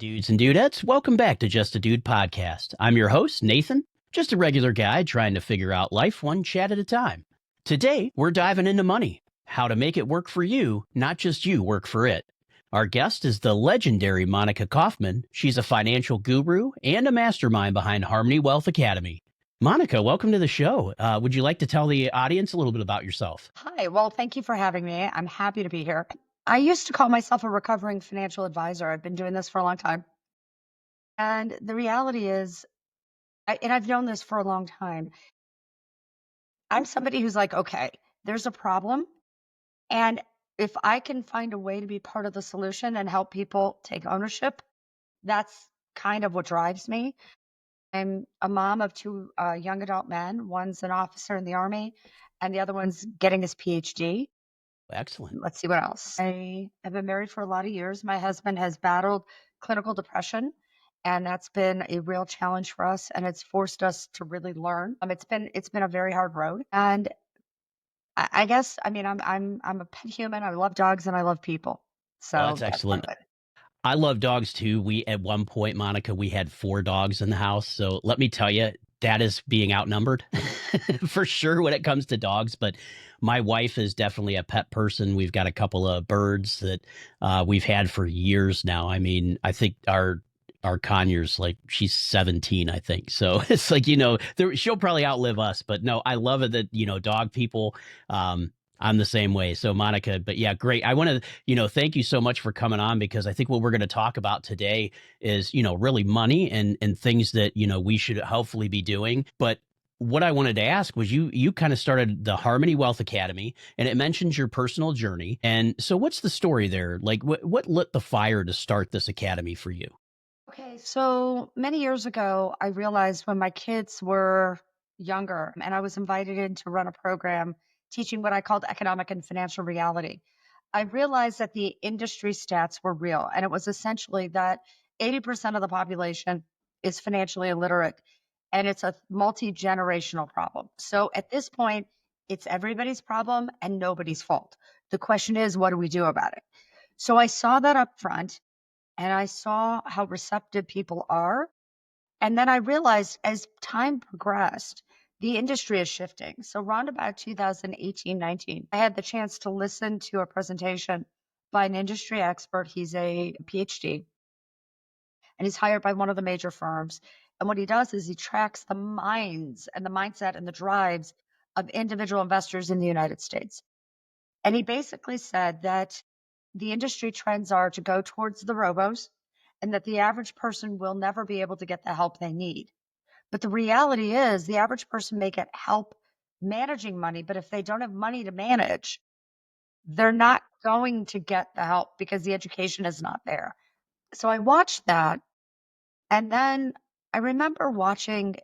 dudes and dudettes. Welcome back to Just a Dude podcast. I'm your host, Nathan, just a regular guy trying to figure out life one chat at a time. Today, we're diving into money, how to make it work for you, not just you work for it. Our guest is the legendary Monica Kaufman. She's a financial guru and a mastermind behind Harmony Wealth Academy. Monica, welcome to the show. Would you like to tell the audience a little bit about yourself? Hi, well, thank you for having me. I'm happy to be here. I used to call myself a recovering financial advisor. I've been doing this for a long time. And the reality is, and I've known this for a long time, I'm somebody who's like, okay, there's a problem. And if I can find a way to be part of the solution and help people take ownership, that's kind of what drives me. I'm a mom of two young adult men. One's an officer in the Army, and the other one's getting his PhD. Excellent. Let's see what else. I have been married for a lot of years. My husband has battled clinical depression, and that's been a real challenge for us, and it's forced us to really learn. It's been a very hard road, and I guess I mean I'm a pet human. I love dogs and I love people, Well, so that's that's part excellent. of it. I love dogs too. We, at one point, Monica, we had 4 dogs in the house. So let me tell you, that is being outnumbered for sure when it comes to dogs. But my wife is definitely a pet person. We've got a couple of birds that we've had for years now. I mean, I think our Conyers, like, she's 17, I think. So it's like, she'll probably outlive us. But no, I love it that, dog people, I'm the same way. So Monica, but yeah, great. I want to, thank you so much for coming on, because I think what we're going to talk about today is, really money and things that, we should hopefully be doing. But what I wanted to ask was, you kind of started the Harmony Wealth Academy, and it mentions your personal journey. And so what's the story there? Like, what lit the fire to start this academy for you? Okay, so many years ago, I realized when my kids were younger and I was invited in to run a program teaching what I called economic and financial reality, I realized that the industry stats were real. And it was essentially that 80% of the population is financially illiterate, and it's a multi generational problem. So at this point, it's everybody's problem and nobody's fault. The question is, what do we do about it? So I saw that up front, and I saw how receptive people are. And then I realized as time progressed, the industry is shifting. So around about 2018, 19, I had the chance to listen to a presentation by an industry expert. He's a PhD, and he's hired by one of the major firms. And what he does is he tracks the minds and the mindset and the drives of individual investors in the United States. And he basically said that the industry trends are to go towards the robos, and that the average person will never be able to get the help they need. But the reality is, the average person may get help managing money, but if they don't have money to manage, they're not going to get the help because the education is not there. So I watched that, and then I remember watching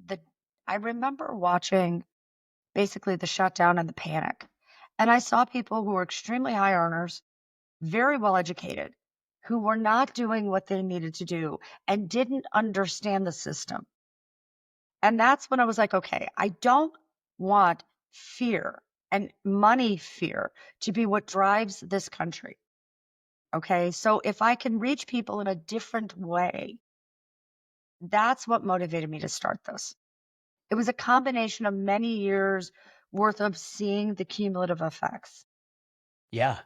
the I remember watching basically the shutdown and the panic. And I saw people who were extremely high earners, very well educated, who were not doing what they needed to do and didn't understand the system. And that's when I was like, okay, I don't want fear and money fear to be what drives this country. Okay. So if I can reach people in a different way, that's what motivated me to start this. It was a combination of many years worth of seeing the cumulative effects. Yeah.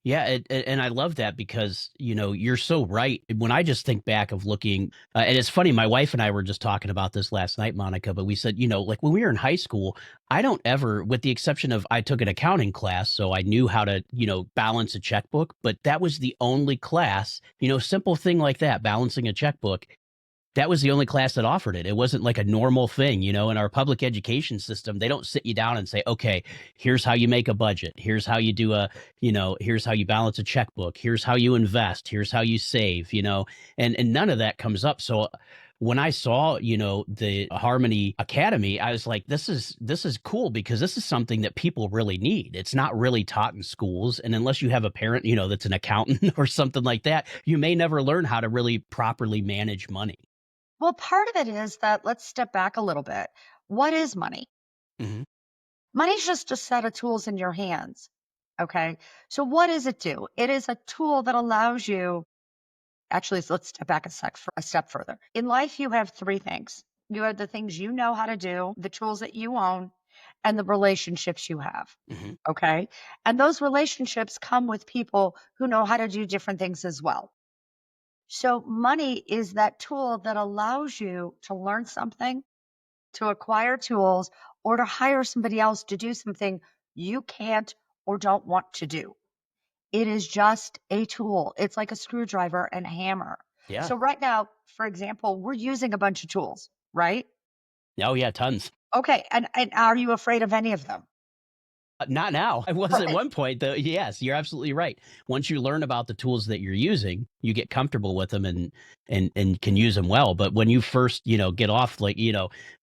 Yeah, and I love that, because you're so right. When I just think back of looking, and it's funny, my wife and I were just talking about this last night, Monica. But we said, like, when we were in high school, I don't ever, with the exception of, I took an accounting class, so I knew how to balance a checkbook. But that was the only class, simple thing like that, balancing a checkbook. That was the only class that offered it. It wasn't like a normal thing, in our public education system. They don't sit you down and say, okay, here's how you make a budget. Here's how you do here's how you balance a checkbook. Here's how you invest. Here's how you save, and none of that comes up. So when I saw, the Harmony Academy, I was like, this is cool, because this is something that people really need. It's not really taught in schools. And unless you have a parent, that's an accountant or something like that, you may never learn how to really properly manage money. Well, part of it is that, let's step back a little bit. What is money? Mhm. Money's just a set of tools in your hands. Okay. So what does it do? It is a tool that allows you Actually, let's step back a step further. In life, you have three things. You have the things you know how to do, the tools that you own, and the relationships you have. Mhm. Okay. And those relationships come with people who know how to do different things as well. So money is that tool that allows you to learn something, to acquire tools, or to hire somebody else to do something you can't or don't want to do. It is just a tool. It's like a screwdriver and a hammer. Yeah. So right now, for example, we're using a bunch of tools, right? Oh, yeah, tons. Okay. And are you afraid of any of them? Not now. I was at Right. one point, though. Yes, you're absolutely right. Once you learn about the tools that you're using, you get comfortable with them and can use them well. But when you first, get off like,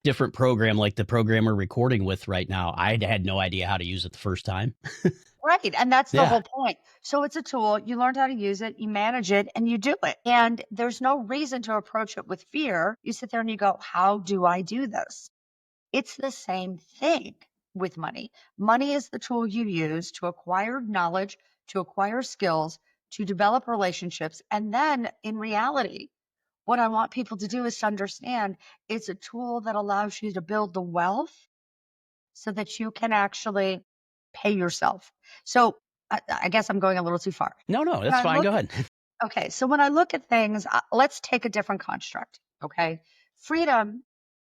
different program like the program we're recording with right now, I had no idea how to use it the first time. Right. And that's the Yeah. whole point. So it's a tool. You learned how to use it, you manage it, and you do it. And there's no reason to approach it with fear. You sit there and you go, how do I do this? It's the same thing with money. Money is the tool you use to acquire knowledge, to acquire skills, to develop relationships. And then in reality, what I want people to do is to understand it's a tool that allows you to build the wealth so that you can actually pay yourself. So I guess I'm going a little too far. No, no, When that's I fine. Go look ahead. okay, so when I look at things, let's take a different construct. Okay. Freedom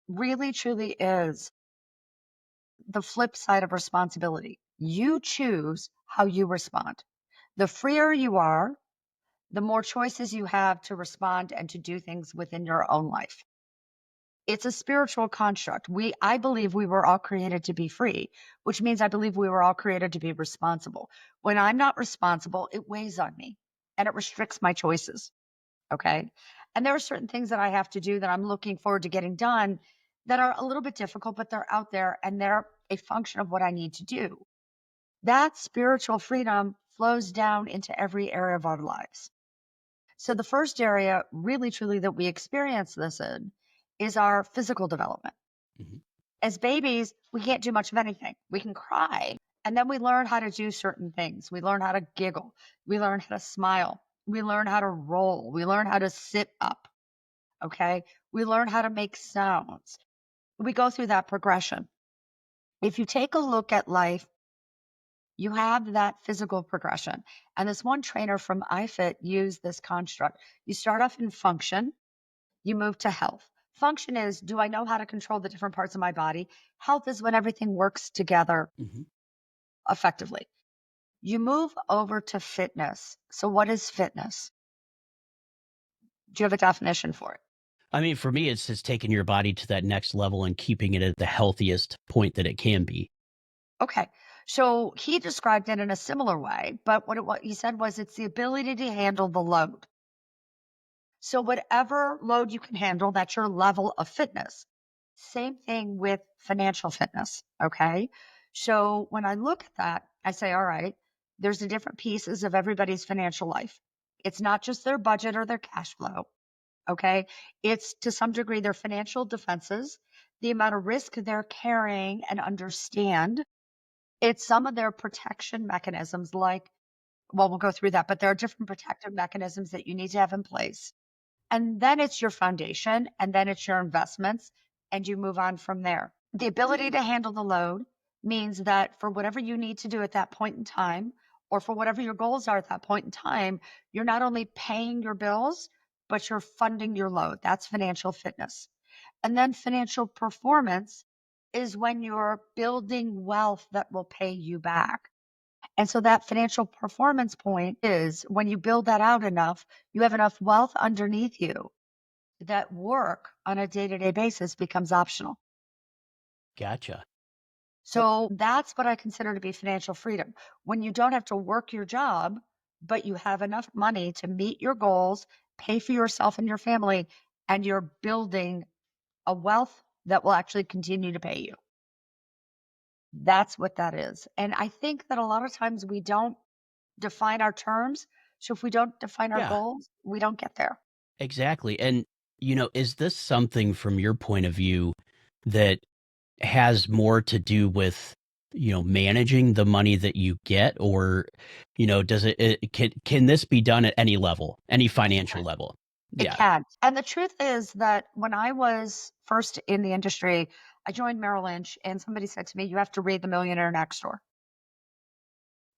really truly is the flip side of responsibility. You choose how you respond. The freer you are, the more choices you have to respond and to do things within your own life. It's a spiritual construct. I believe we were all created to be free, which means I believe we were all created to be responsible. When I'm not responsible, it weighs on me and it restricts my choices. Okay. And there are certain things that I have to do that I'm looking forward to getting done that are a little bit difficult, but they're out there and they're a function of what I need to do. That spiritual freedom flows down into every area of our lives. So the first area, really truly, that we experience this in is our physical development. Mhm. As babies, we can't do much of anything. We can cry, and then we learn how to do certain things. We learn how to giggle. We learn how to smile. We learn how to roll. We learn how to sit up. Okay. We learn how to make sounds. We go through that progression. If you take a look at life, you have that physical progression. And this one trainer from iFit used this construct. You start off in function, you move to health. Function is, do I know how to control the different parts of my body? Health is when everything works together Mhm. effectively. You move over to fitness. So, what is fitness? Do you have a definition for it? I mean, for me, it's just taking your body to that next level and keeping it at the healthiest point that it can be. Okay. So, he described it in a similar way, but what he said was it's the ability to handle the load. So, whatever load you can handle, that's your level of fitness. Same thing with financial fitness. Okay. So, when I look at that, I say, all right, there's the different pieces of everybody's financial life. It's not just their budget or their cash flow. Okay. It's to some degree their financial defenses, the amount of risk they're carrying and understand. It's some of their protection mechanisms, like, well, we'll go through that, but there are different protective mechanisms that you need to have in place. And then it's your foundation, and then it's your investments, and you move on from there. The ability to handle the load means that for whatever you need to do at that point in time, or for whatever your goals are at that point in time, you're not only paying your bills, but you're funding your load. That's financial fitness. And then financial performance is when you're building wealth that will pay you back. And so that financial performance point is when you build that out enough, you have enough wealth underneath you that work on a day to day basis becomes optional. Gotcha. So that's what I consider to be financial freedom. When you don't have to work your job, but you have enough money to meet your goals, pay for yourself and your family, and you're building a wealth that will actually continue to pay you. That's what that is. And I think that a lot of times we don't define our terms. So if we don't define our Yeah, goals, we don't get there. exactly. And, is this something from your point of view that has more to do with managing the money that you get, or, does can this be done at any level, any It financial can. level? It Yeah. can. And the truth is that when I was first in the industry, I joined Merrill Lynch and somebody said to me, "You have to read The Millionaire Next Door."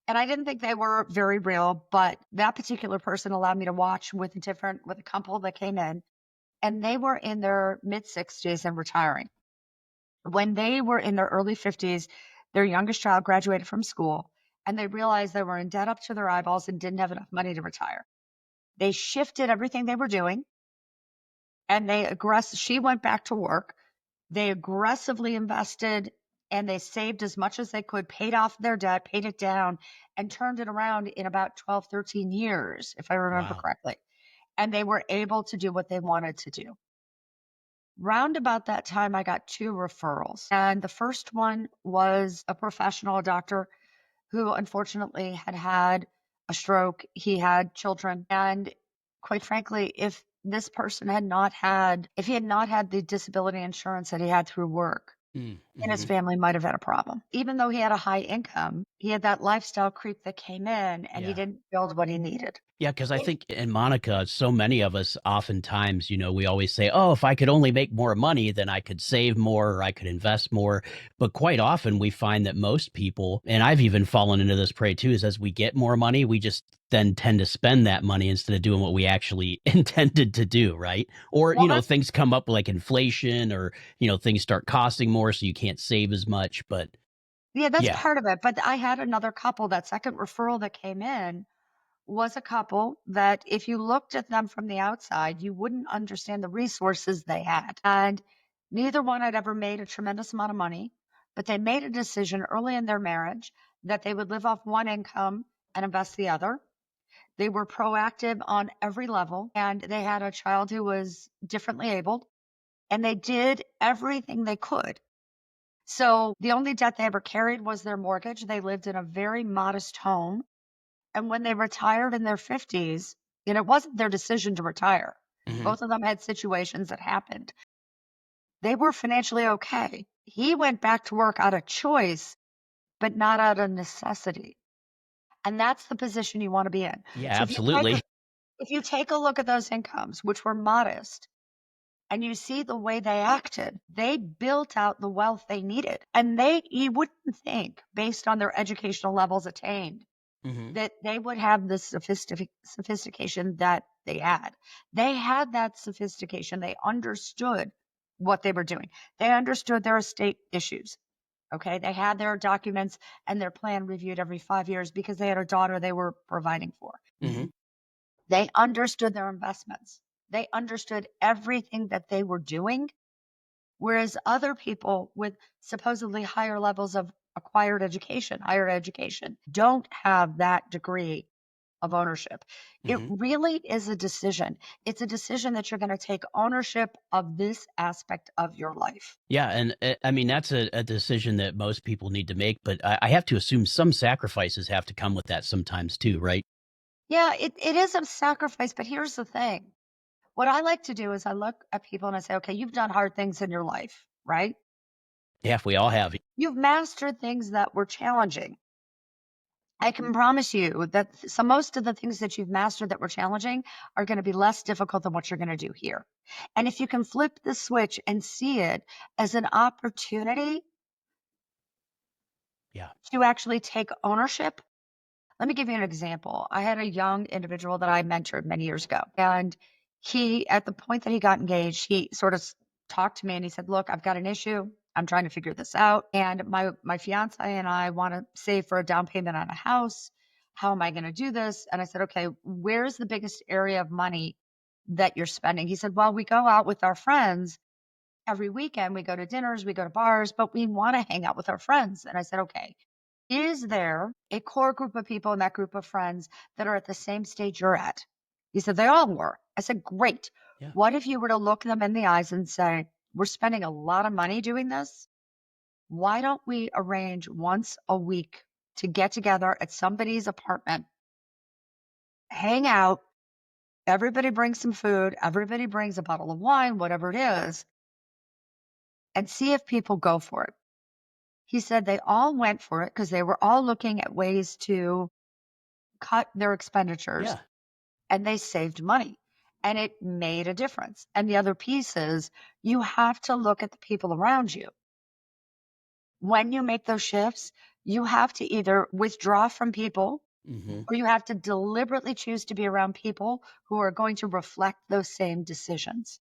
And I didn't think they were very real, but that particular person allowed me to watch with a couple that came in, and they were in their mid 60s and retiring. When they were in their early 50s, their youngest child graduated from school, and they realized they were in debt up to their eyeballs and didn't have enough money to retire. They shifted everything they were doing, and she went back to work. They aggressively invested, and they saved as much as they could, paid off their debt, paid it down, and turned it around in about 12, 13 years, if I remember Wow. correctly. And they were able to do what they wanted to do. Round about that time, I got 2 referrals, and the first one was a professional, a doctor who unfortunately had had a stroke. He had children, and quite frankly, if he had not had the disability insurance that he had through work, and his Mm-hmm. family might have had a problem. Even though he had a high income, he had that lifestyle creep that came in, and he Yeah. didn't build what he needed. Yeah, because I think, and Monica, so many of us oftentimes, we always say, "Oh, if I could only make more money, then I could save more or I could invest more." But quite often we find that most people, and I've even fallen into this prey too, is as we get more money, we just then tend to spend that money instead of doing what we actually intended to do, right? Or, Well, that's things come up like inflation, or, things start costing more so you can't save as much. But yeah, that's yeah. part of it. But I had another couple, that second referral that came in was a couple that if you looked at them from the outside, you wouldn't understand the resources they had. And neither one had ever made a tremendous amount of money, but they made a decision early in their marriage that they would live off one income and invest the other. They were proactive on every level, and they had a child who was differently abled, and they did everything they could. So the only debt they ever carried was their mortgage. They lived in a very modest home. And when they retired in their 50s, and it wasn't their decision to retire, Hmm. both of them had situations that happened. They were financially okay. He went back to work out of choice, but not out of necessity. And that's the position you want to be in. Yeah, So absolutely. if you take a look at those incomes, which were modest, and you see the way they acted, they built out the wealth they needed. And you wouldn't think, based on their educational levels attained, Hmm. that they would have the sophistication that they had. They had that sophistication. They understood what they were doing. They understood their estate issues. Okay. They had their documents and their plan reviewed every 5 years because they had a daughter they were providing for. Hmm. They understood their investments. They understood everything that they were doing. Whereas other people with supposedly higher levels of higher education, don't have that degree of ownership. It Hmm. really is a decision. It's a decision that you're going to take ownership of this aspect of your life. Yeah, and, I mean, that's a decision that most people need to make, but I have to assume some sacrifices have to come with that sometimes too, right? Yeah, it is a sacrifice, but here's the thing. What I like to do is I look at people and I say, okay, you've done hard things in your life, right? Yeah, we all have. You've mastered things that were challenging. I can promise you that most of the things that you've mastered that were challenging are going to be less difficult than what you're going to do here. And if you can flip the switch and see it as an opportunity Yeah. to actually take ownership. Let me give you an example. I had a young individual that I mentored many years ago, and at the point that he got engaged, he sort of talked to me and he said, "Look, I've got an issue. I'm trying to figure this out, and my fiance and I want to save for a down payment on a house. How am I going to do this?" And I said, "Okay, where's the biggest area of money that you're spending?" He said, "Well, we go out with our friends every weekend. We go to dinners, we go to bars, but we want to hang out with our friends." And I said, "Okay, is there a core group of people in that group of friends that are at the same stage you're at?" He said, "They all were." I said, "Great. Yeah. What if you were to look them in the eyes and say, 'We're spending a lot of money doing this. Why don't we arrange once a week to get together at somebody's apartment, hang out, everybody brings some food, everybody brings a bottle of wine, whatever it is, and see if people go for it?'" He said they all went for it because they were all looking at ways to cut their expenditures, Yeah. and they saved money, and it made a difference. And the other piece is you have to look at the people around you. When you make those shifts, you have to either withdraw from people Mhm. or you have to deliberately choose to be around people who are going to reflect those same decisions.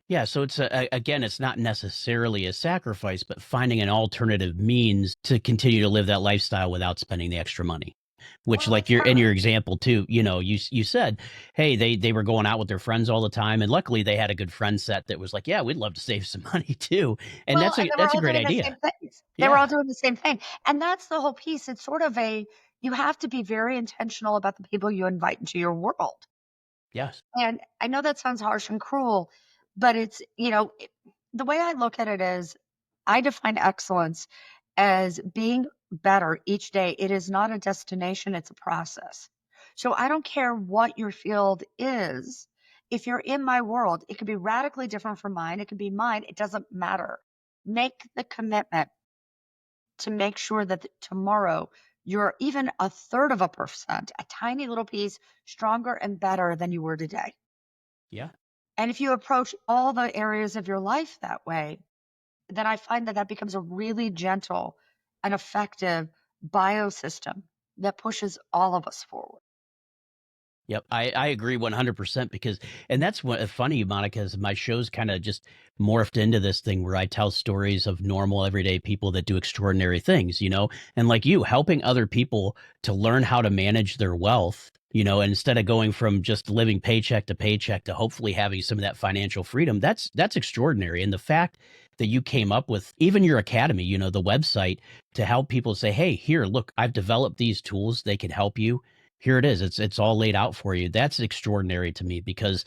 Yeah, so again, it's not necessarily a sacrifice, but finding an alternative means to continue to live that lifestyle without spending the extra money. Which, Well, like it's your in hard. your example too, you said, hey, they were going out with their friends all the time, and luckily they had a good friend set that was like, yeah, we'd love to save some money too, and Well, and they were that's a all great doing the idea. same things. They were Yeah, all doing the same thing. And that's the whole piece. It's sort of a you have to be very intentional about the people you invite into your world. yes, And I know that sounds harsh and cruel, but the way I look at it is I define excellence as being better each day. It is not a destination, it's a process. So I don't care what your field is. If you're in my world, it could be radically different from mine, it could be mine, it doesn't matter. Make the commitment to make sure that tomorrow you're even a third of a percent, a tiny little piece stronger and better than you were today. yeah. And if you approach all the areas of your life that way, then I find that that becomes a really gentle and effective biosystem that pushes all of us forward. Yep, I agree 100% because and that's what funny, Monica, is my show's kinda just morphed into this thing where I tell stories of normal everyday people that do extraordinary things, you know? And like you, helping other people to learn how to manage their wealth, and instead of going from just living paycheck to hopefully having some of that financial freedom, that's extraordinary. And the fact that you came up with even your academy, the website to help people say, "Hey, here, look, I've developed these tools, they can help you." Here it is. It's all laid out for you. That's extraordinary to me because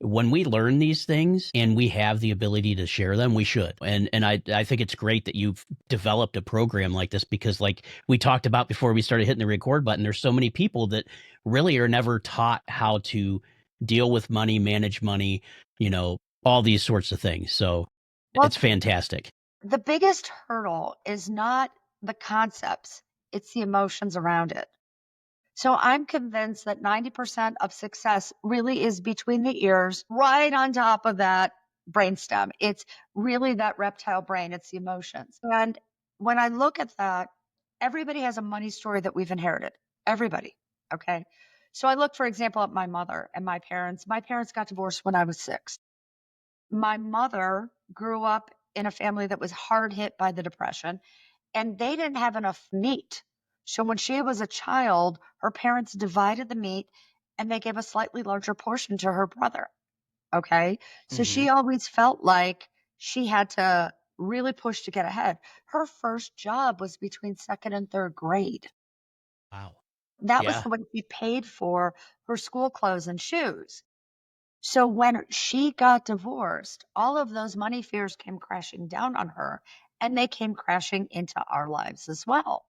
when we learn these things and we have the ability to share them, we should. And I think it's great that you've developed a program like this because like we talked about before we started hitting the record button, there's so many people that really are never taught how to deal with money, manage money, all these sorts of things. So it's Well, fantastic. the biggest hurdle is not the concepts, it's the emotions around it. So I'm convinced that 90% of success really is between the ears, right on top of that brainstem. It's really that reptile brain, it's the emotions. And when I look at that, everybody has a money story that we've inherited. Everybody. Okay. So I look, for example, at my mother and my parents. My parents got divorced when I was 6. My mother grew up in a family that was hard hit by the Depression and they didn't have enough meat. So when she was a child, her parents divided the meat and they gave a slightly larger portion to her brother. Okay. So Hmm. she always felt like she had to really push to get ahead. Her first job was between second and third grade. Wow. That was Yeah. the way she paid for her school clothes and shoes. So when she got divorced, all of those money fears came crashing down on her and they came crashing into our lives as well.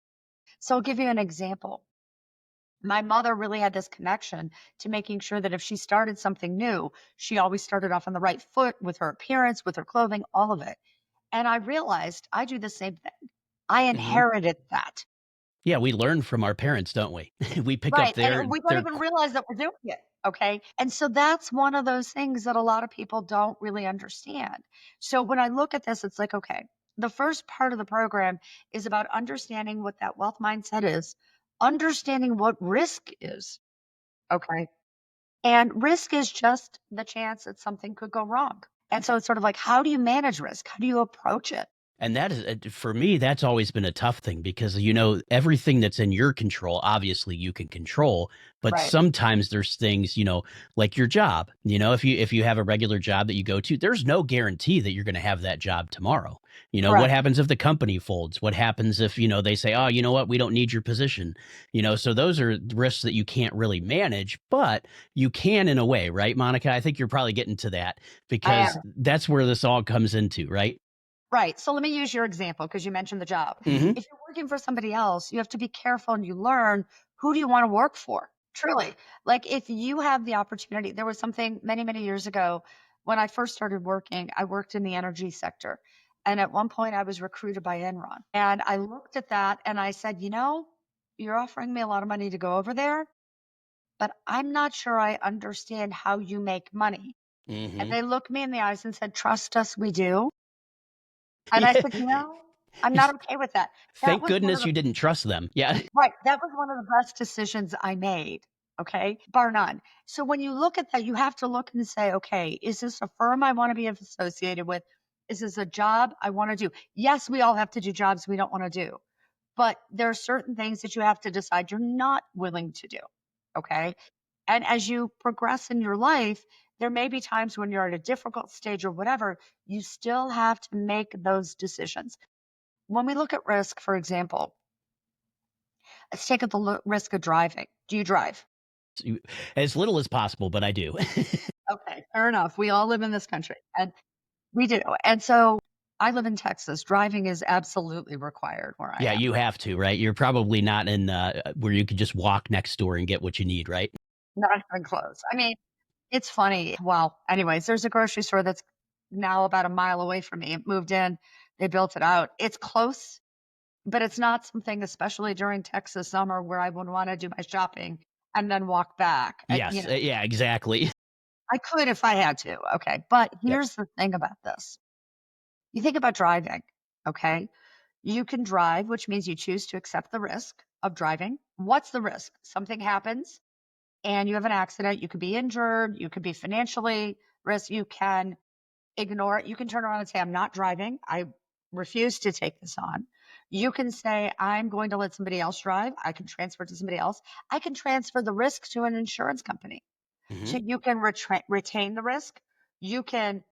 So I'll give you an example. My mother really had this connection to making sure that if she started something new, she always started off on the right foot with her appearance, with her clothing, all of it. And I realized I do the same thing. I Hmm. inherited that. Yeah, we learn from our parents, don't we? We pick up Right. And we don't their even realize that we're doing it. Okay. And so that's one of those things that a lot of people don't really understand. So when I look at this, it's like, okay, the first part of the program is about understanding what that wealth mindset is, understanding what risk is. Okay. And risk is just the chance that something could go wrong. And so it's sort of like, how do you manage risk? How do you approach it? And that is for me, that's always been a tough thing because, everything that's in your control, obviously you can control, but Right. sometimes there's things, like your job. If you have a regular job that you go to, there's no guarantee that you're going to have that job tomorrow. What Correct. happens if the company folds? What happens if, they say, "Oh, you know what? We don't need your position." So those are risks that you can't really manage, but you can in a way, right, Monica? I think you're probably getting to that I because am. that's where this all comes into, right? Right. So let me use your example because you mentioned the job. Mhm. If you're working for somebody else, you have to be careful and you learn who do you want to work for? Truly. Like if you have the opportunity, there was something many, many years ago when I first started working, I worked in the energy sector. And at one point, I was recruited by Enron. And I looked at that and I said, you're offering me a lot of money to go over there, but I'm not sure I understand how you make money. And Mhm. they looked me in the eyes and said, trust us, we do. And I Yeah. said, I'm not okay with that. That Thank was one of goodness the you didn't trust them. Yeah. Right, that was one of the best decisions I made, okay, bar none. So when you look at that, you have to look and say, "Okay, is this a firm I wanna be associated with? Is this a job I wanna do?" Yes, we all have to do jobs we don't wanna do, but there are certain things that you have to decide you're not willing to do, okay? And as you progress in your life, there may be times when you're at a difficult stage or whatever, you still have to make those decisions. When we look at risk, for example, let's take the risk of driving. Do you drive? You as little as possible, but I do. Okay, fair enough. We all live in this country, and we do. And so I live in Texas. Driving is absolutely required where I Yeah, am. you have to, right? You're probably not in, where you could just walk next door and get what you need, right? Not even close. I mean, it's funny. Well, anyways, there's a grocery store that's now about a mile away from me. It moved in, they built it out. It's close, but it's not something, especially during Texas summer, where I would want to do my shopping and then walk back. Yes, yeah, exactly. I could if I had to. Okay. But Yep. here's the thing about this. You think about driving, okay? You can drive, which means you choose to accept the risk of driving. What's the risk? Something happens and you have an accident. You could be injured. You could be financially risk. You can ignore it. You can turn around and say, I'm not driving. I refuse to take this on. You can say, I'm going to let somebody else drive. I can transfer to somebody else. I can transfer the risk to an insurance company. So Mhm. you can retain the risk. You can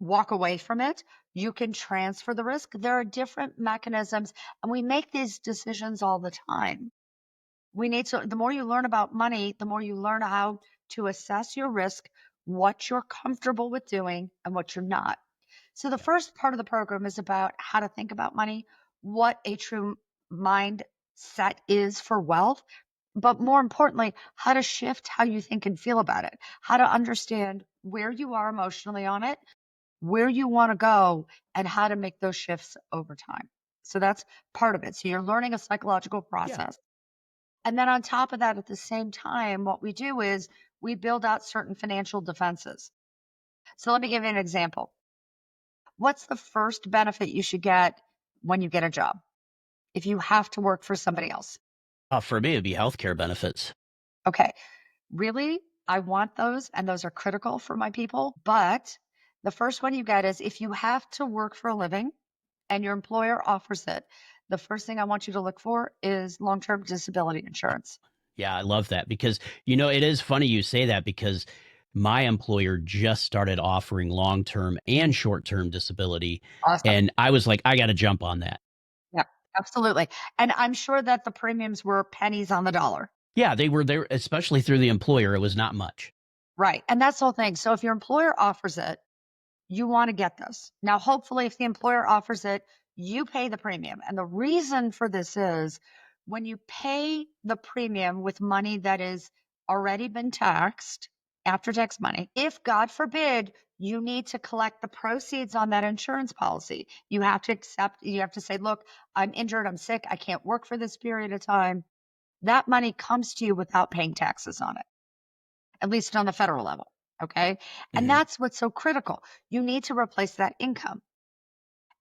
walk away from it. You can transfer the risk. There are different mechanisms, and we make these decisions all the time. We need to, the more you learn about money, the more you learn how to assess your risk, what you're comfortable with doing, and what you're not. So, the Yeah. first part of the program is about how to think about money, what a true mindset is for wealth, but more importantly, how to shift how you think and feel about it, how to understand where you are emotionally on it, where you want to go, and how to make those shifts over time. So that's part of it. So you're learning a psychological Yeah. process. And then on top of that, at the same time, what we do is we build out certain financial defenses. So let me give you an example. What's the first benefit you should get when you get a job? If you have to work for somebody else. For me, it'd be healthcare benefits. Okay. Really? I want those, and those are critical for my people. But the first one you get is if you have to work for a living, and your employer offers it, the first thing I want you to look for is long-term disability insurance. Yeah, I love that because, it is funny you say that because my employer just started offering long-term and short-term disability, Awesome. and I was like, "I gotta jump on that." Yeah, absolutely. And I'm sure that the premiums were pennies on the dollar. Yeah, they were there especially through the employer, it was not much. Right. And that's the whole thing. So if your employer offers it, you want to get this. Now, hopefully, if the employer offers it, you pay the premium. And the reason for this is when you pay the premium with money that is already been taxed, after tax money, if God forbid you need to collect the proceeds on that insurance policy, you have to say, look, I'm injured, I'm sick, I can't work for this period of time. That money comes to you without paying taxes on it, at least on the federal level. Okay. And Mhm. that's what's so critical. You need to replace that income.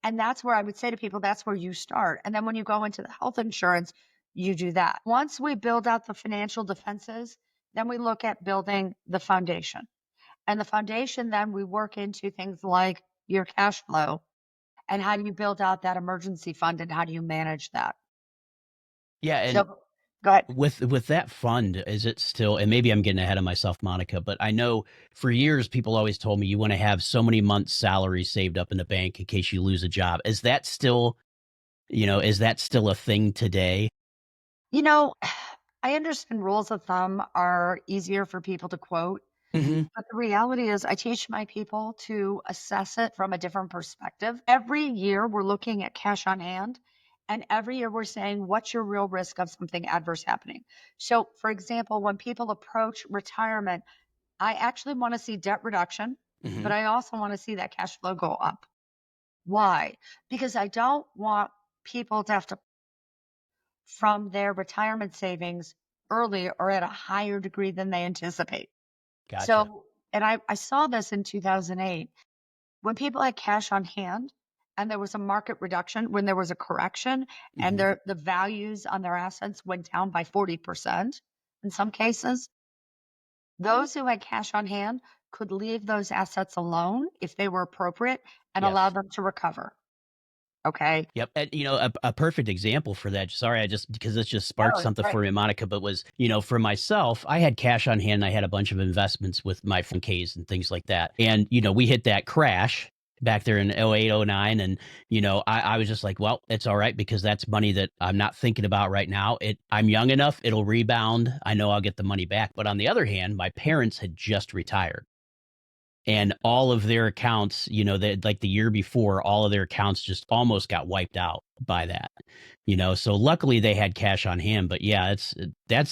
And that's where I would say to people, that's where you start. And then when you go into the health insurance, you do that. Once we build out the financial defenses, then we look at building the foundation. And the foundation, then we work into things like your cash flow and how do you build out that emergency fund and how do you manage that? Yeah, So and go ahead. with that fund, is it still and maybe I'm getting ahead of myself, Monica, but I know for years people always told me you wanna have so many months' salary saved up in the bank in case you lose a job. Is that still a thing today? You know, I understand rules of thumb are easier for people to quote. Mhm. But the reality is, I teach my people to assess it from a different perspective. Every year, we're looking at cash on hand, and every year, we're saying, what's your real risk of something adverse happening? So, for example, when people approach retirement, I actually want to see debt reduction, but Mhm. I also want to see that cash flow go up. Why? Because I don't want people to have to from their retirement savings early or at a higher degree than they anticipate. Gotcha. So, and I saw this in 2008 when people had cash on hand and there was a market reduction, when there was a correction and Hmm. the values on their assets went down by 40% in some cases, those who had cash on hand could leave those assets alone if they were appropriate and allow Yes. them to recover. Okay. Yep. And, a perfect example for that. Sorry, I just because this just sparked Oh, something right. for me, Monica, but was, for myself, I had cash on hand. I had a bunch of investments with my 401ks and things like that. And, we hit that crash back there in '08, '09. And, I was just like, well, it's all right because that's money that I'm not thinking about right now. I'm young enough, it'll rebound. I know I'll get the money back. But on the other hand, my parents had just retired and all of their accounts, like the year before, all of their accounts just almost got wiped out by that. So luckily they had cash on hand, but yeah, that's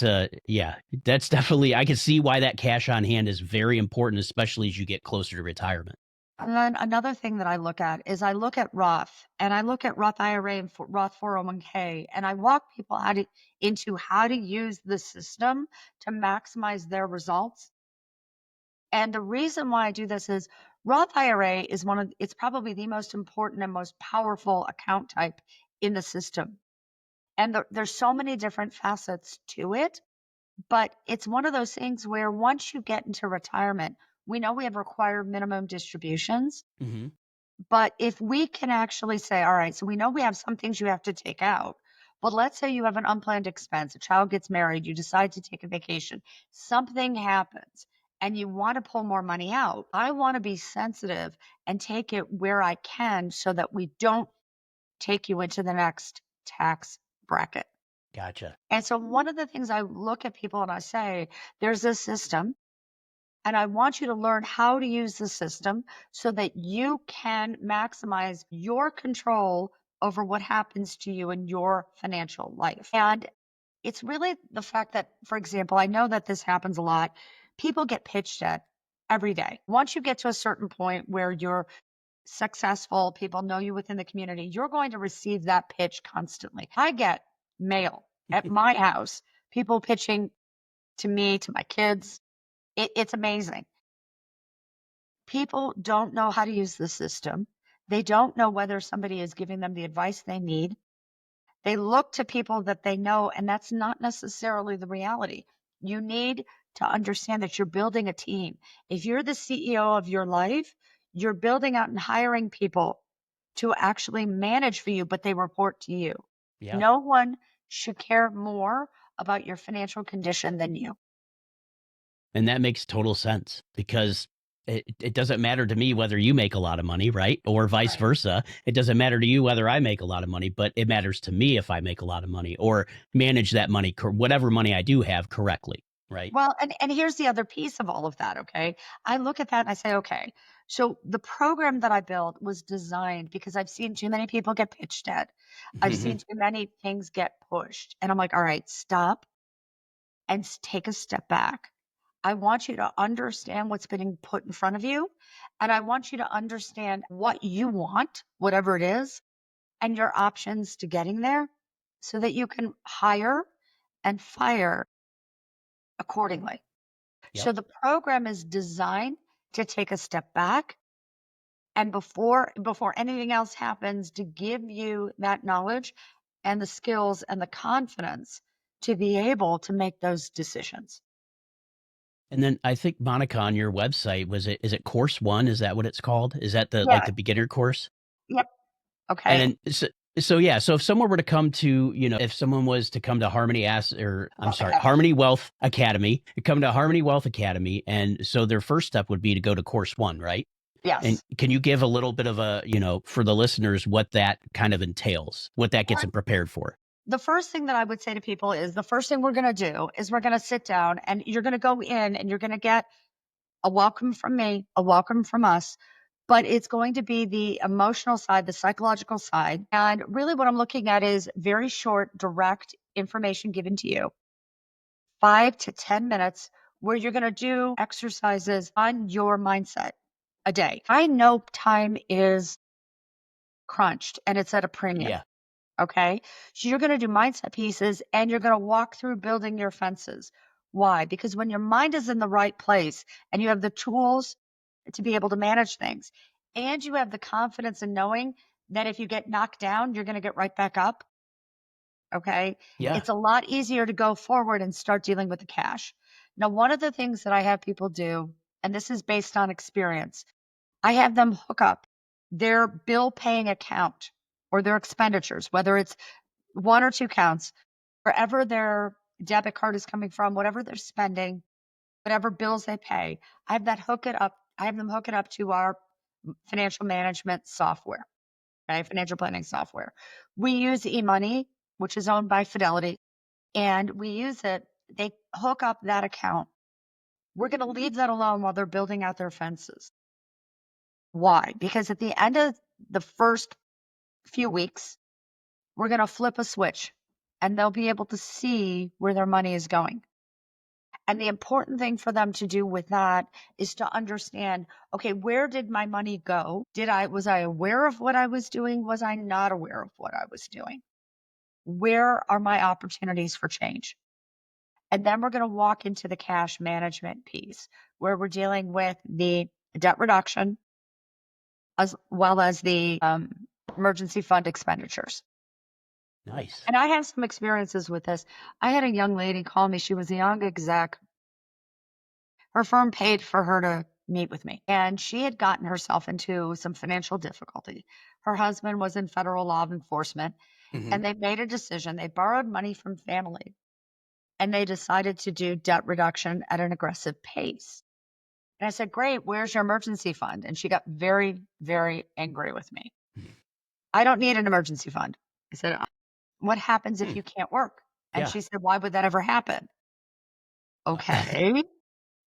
definitely, I can see why that cash on hand is very important, especially as you get closer to retirement. And then another thing that I look at is I look at Roth and I look at Roth IRA and Roth 401k, and I walk people into how to use the system to maximize their results. And the reason why I do this is Roth IRA is it's probably the most important and most powerful account type in the system. And there's so many different facets to it, but it's one of those things where once you get into retirement, we know we have required minimum distributions. Hmm. But if we can actually say, all right, so we know we have some things you have to take out, but let's say you have an unplanned expense, a child gets married, you decide to take a vacation, something happens, and you want to pull more money out. I want to be sensitive and take it where I can so that we don't take you into the next tax bracket. Gotcha. And so one of the things I look at people and I say, there's this system and I want you to learn how to use the system so that you can maximize your control over what happens to you in your financial life. And it's really the fact that, for example, I know that this happens a lot. People get pitched at every day. Once you get to a certain point where you're successful, people know you within the community, you're going to receive that pitch constantly. I get mail at my house, people pitching to me, to my kids. It's amazing. People don't know how to use the system. They don't know whether somebody is giving them the advice they need. They look to people that they know, and that's not necessarily the reality. You need to understand that you're building a team. If you're the CEO of your life, you're building out and hiring people to actually manage for you, but they report to you. Yeah. No one should care more about your financial condition than you. And that makes total sense because it doesn't matter to me whether you make a lot of money, right? Or vice Right. versa. It doesn't matter to you whether I make a lot of money, but it matters to me if I make a lot of money or manage that money, whatever money I do have correctly, right? Well, and here's the other piece of all of that, okay? I look at that and I say, okay, so the program that I built was designed because I've seen too many people get pitched at. I've seen Mhm. too many things get pushed. And I'm like, all right, stop and take a step back. I want you to understand what's being put in front of you. And I want you to understand what you want, whatever it is, and your options to getting there so that you can hire and fire accordingly. Yep. So the program is designed to take a step back and before anything else happens to give you that knowledge and the skills and the confidence to be able to make those decisions. And then I think Monica on your website, is it course 1? Is that what it's called? Is that the like Yeah. the beginner course? Yep. And Okay. then yeah, so if someone were to come to, if someone was to come to Harmony Ass or I'm Wealth sorry, Academy. Harmony Wealth Academy, come to Harmony Wealth Academy, and so their first step would be to go to course 1, right? And Yes. can you give a little bit of a, for the listeners, what that kind of entails, what that gets Well, them prepared for? the first thing that I would say to people is the first thing we're going to do is we're going to sit down and you're going to go in and you're going to get a welcome from me, a welcome from us, but it's going to be the emotional side, the psychological side. And really, what I'm looking at is very short, direct information given to you, 5 to 10 minutes, where you're going to do exercises on your mindset a day. I know time is crunched and it's at a premium. Yeah. Okay. So you're going to do mindset pieces and you're going to walk through building your fences. Why? Because when your mind is in the right place and you have the tools to be able to manage things, and you have the confidence in knowing that if you get knocked down, you're going to get right back up. Okay. Yeah. It's a lot easier to go forward and start dealing with the cash. Now, one of the things that I have people do, and this is based on experience, I have them hook up their bill paying account or their expenditures, whether it's one or two counts, wherever their debit card is coming from, whatever they're spending, whatever bills they pay. I have them hook it up to our financial management software, okay, financial planning software. We use eMoney, which is owned by Fidelity, and we use it. They hook up that account. We're going to leave that alone while they're building out their fences. Why? Because at the end of the first few weeks, we're going to flip a switch and they'll be able to see where their money is going. And the important thing for them to do with that is to understand, okay, where did my money go? Was I aware of what I was doing? Was I not aware of what I was doing? Where are my opportunities for change? And then we're going to walk into the cash management piece where we're dealing with the debt reduction as well as the emergency fund expenditures. Nice. And I have some experiences with this. I had a young lady call me. She was a young exec. Her firm paid for her to meet with me, and she had gotten herself into some financial difficulty. Her husband was in federal law enforcement, Hmm. and they made a decision. They borrowed money from family, and they decided to do debt reduction at an aggressive pace. And I said, "Great, where's your emergency fund?" And she got very, very angry with me. "I don't need an emergency fund." I said, "What happens if Hmm. you can't work?" And Yeah. she said, "Why would that ever happen?" Okay.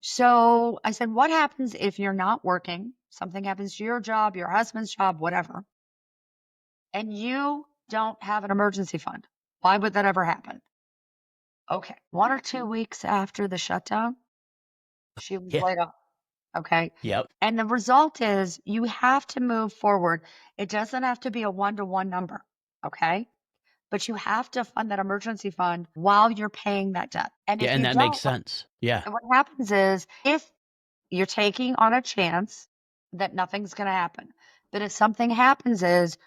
So I said, "What happens if you're not working? Something happens to your job, your husband's job, whatever, and you don't have an emergency fund. Why would that ever happen?" Okay. 1 or 2 weeks after the shutdown, she was Yeah. laid off. Okay. Yep. And the result is you have to move forward. It doesn't have to be a one-to-one number. Okay. But you have to fund that emergency fund while you're paying that debt. And Yeah, if and you that makes don't, sense. Yeah. what happens is if you're taking on a chance that nothing's going to happen. But if something happens is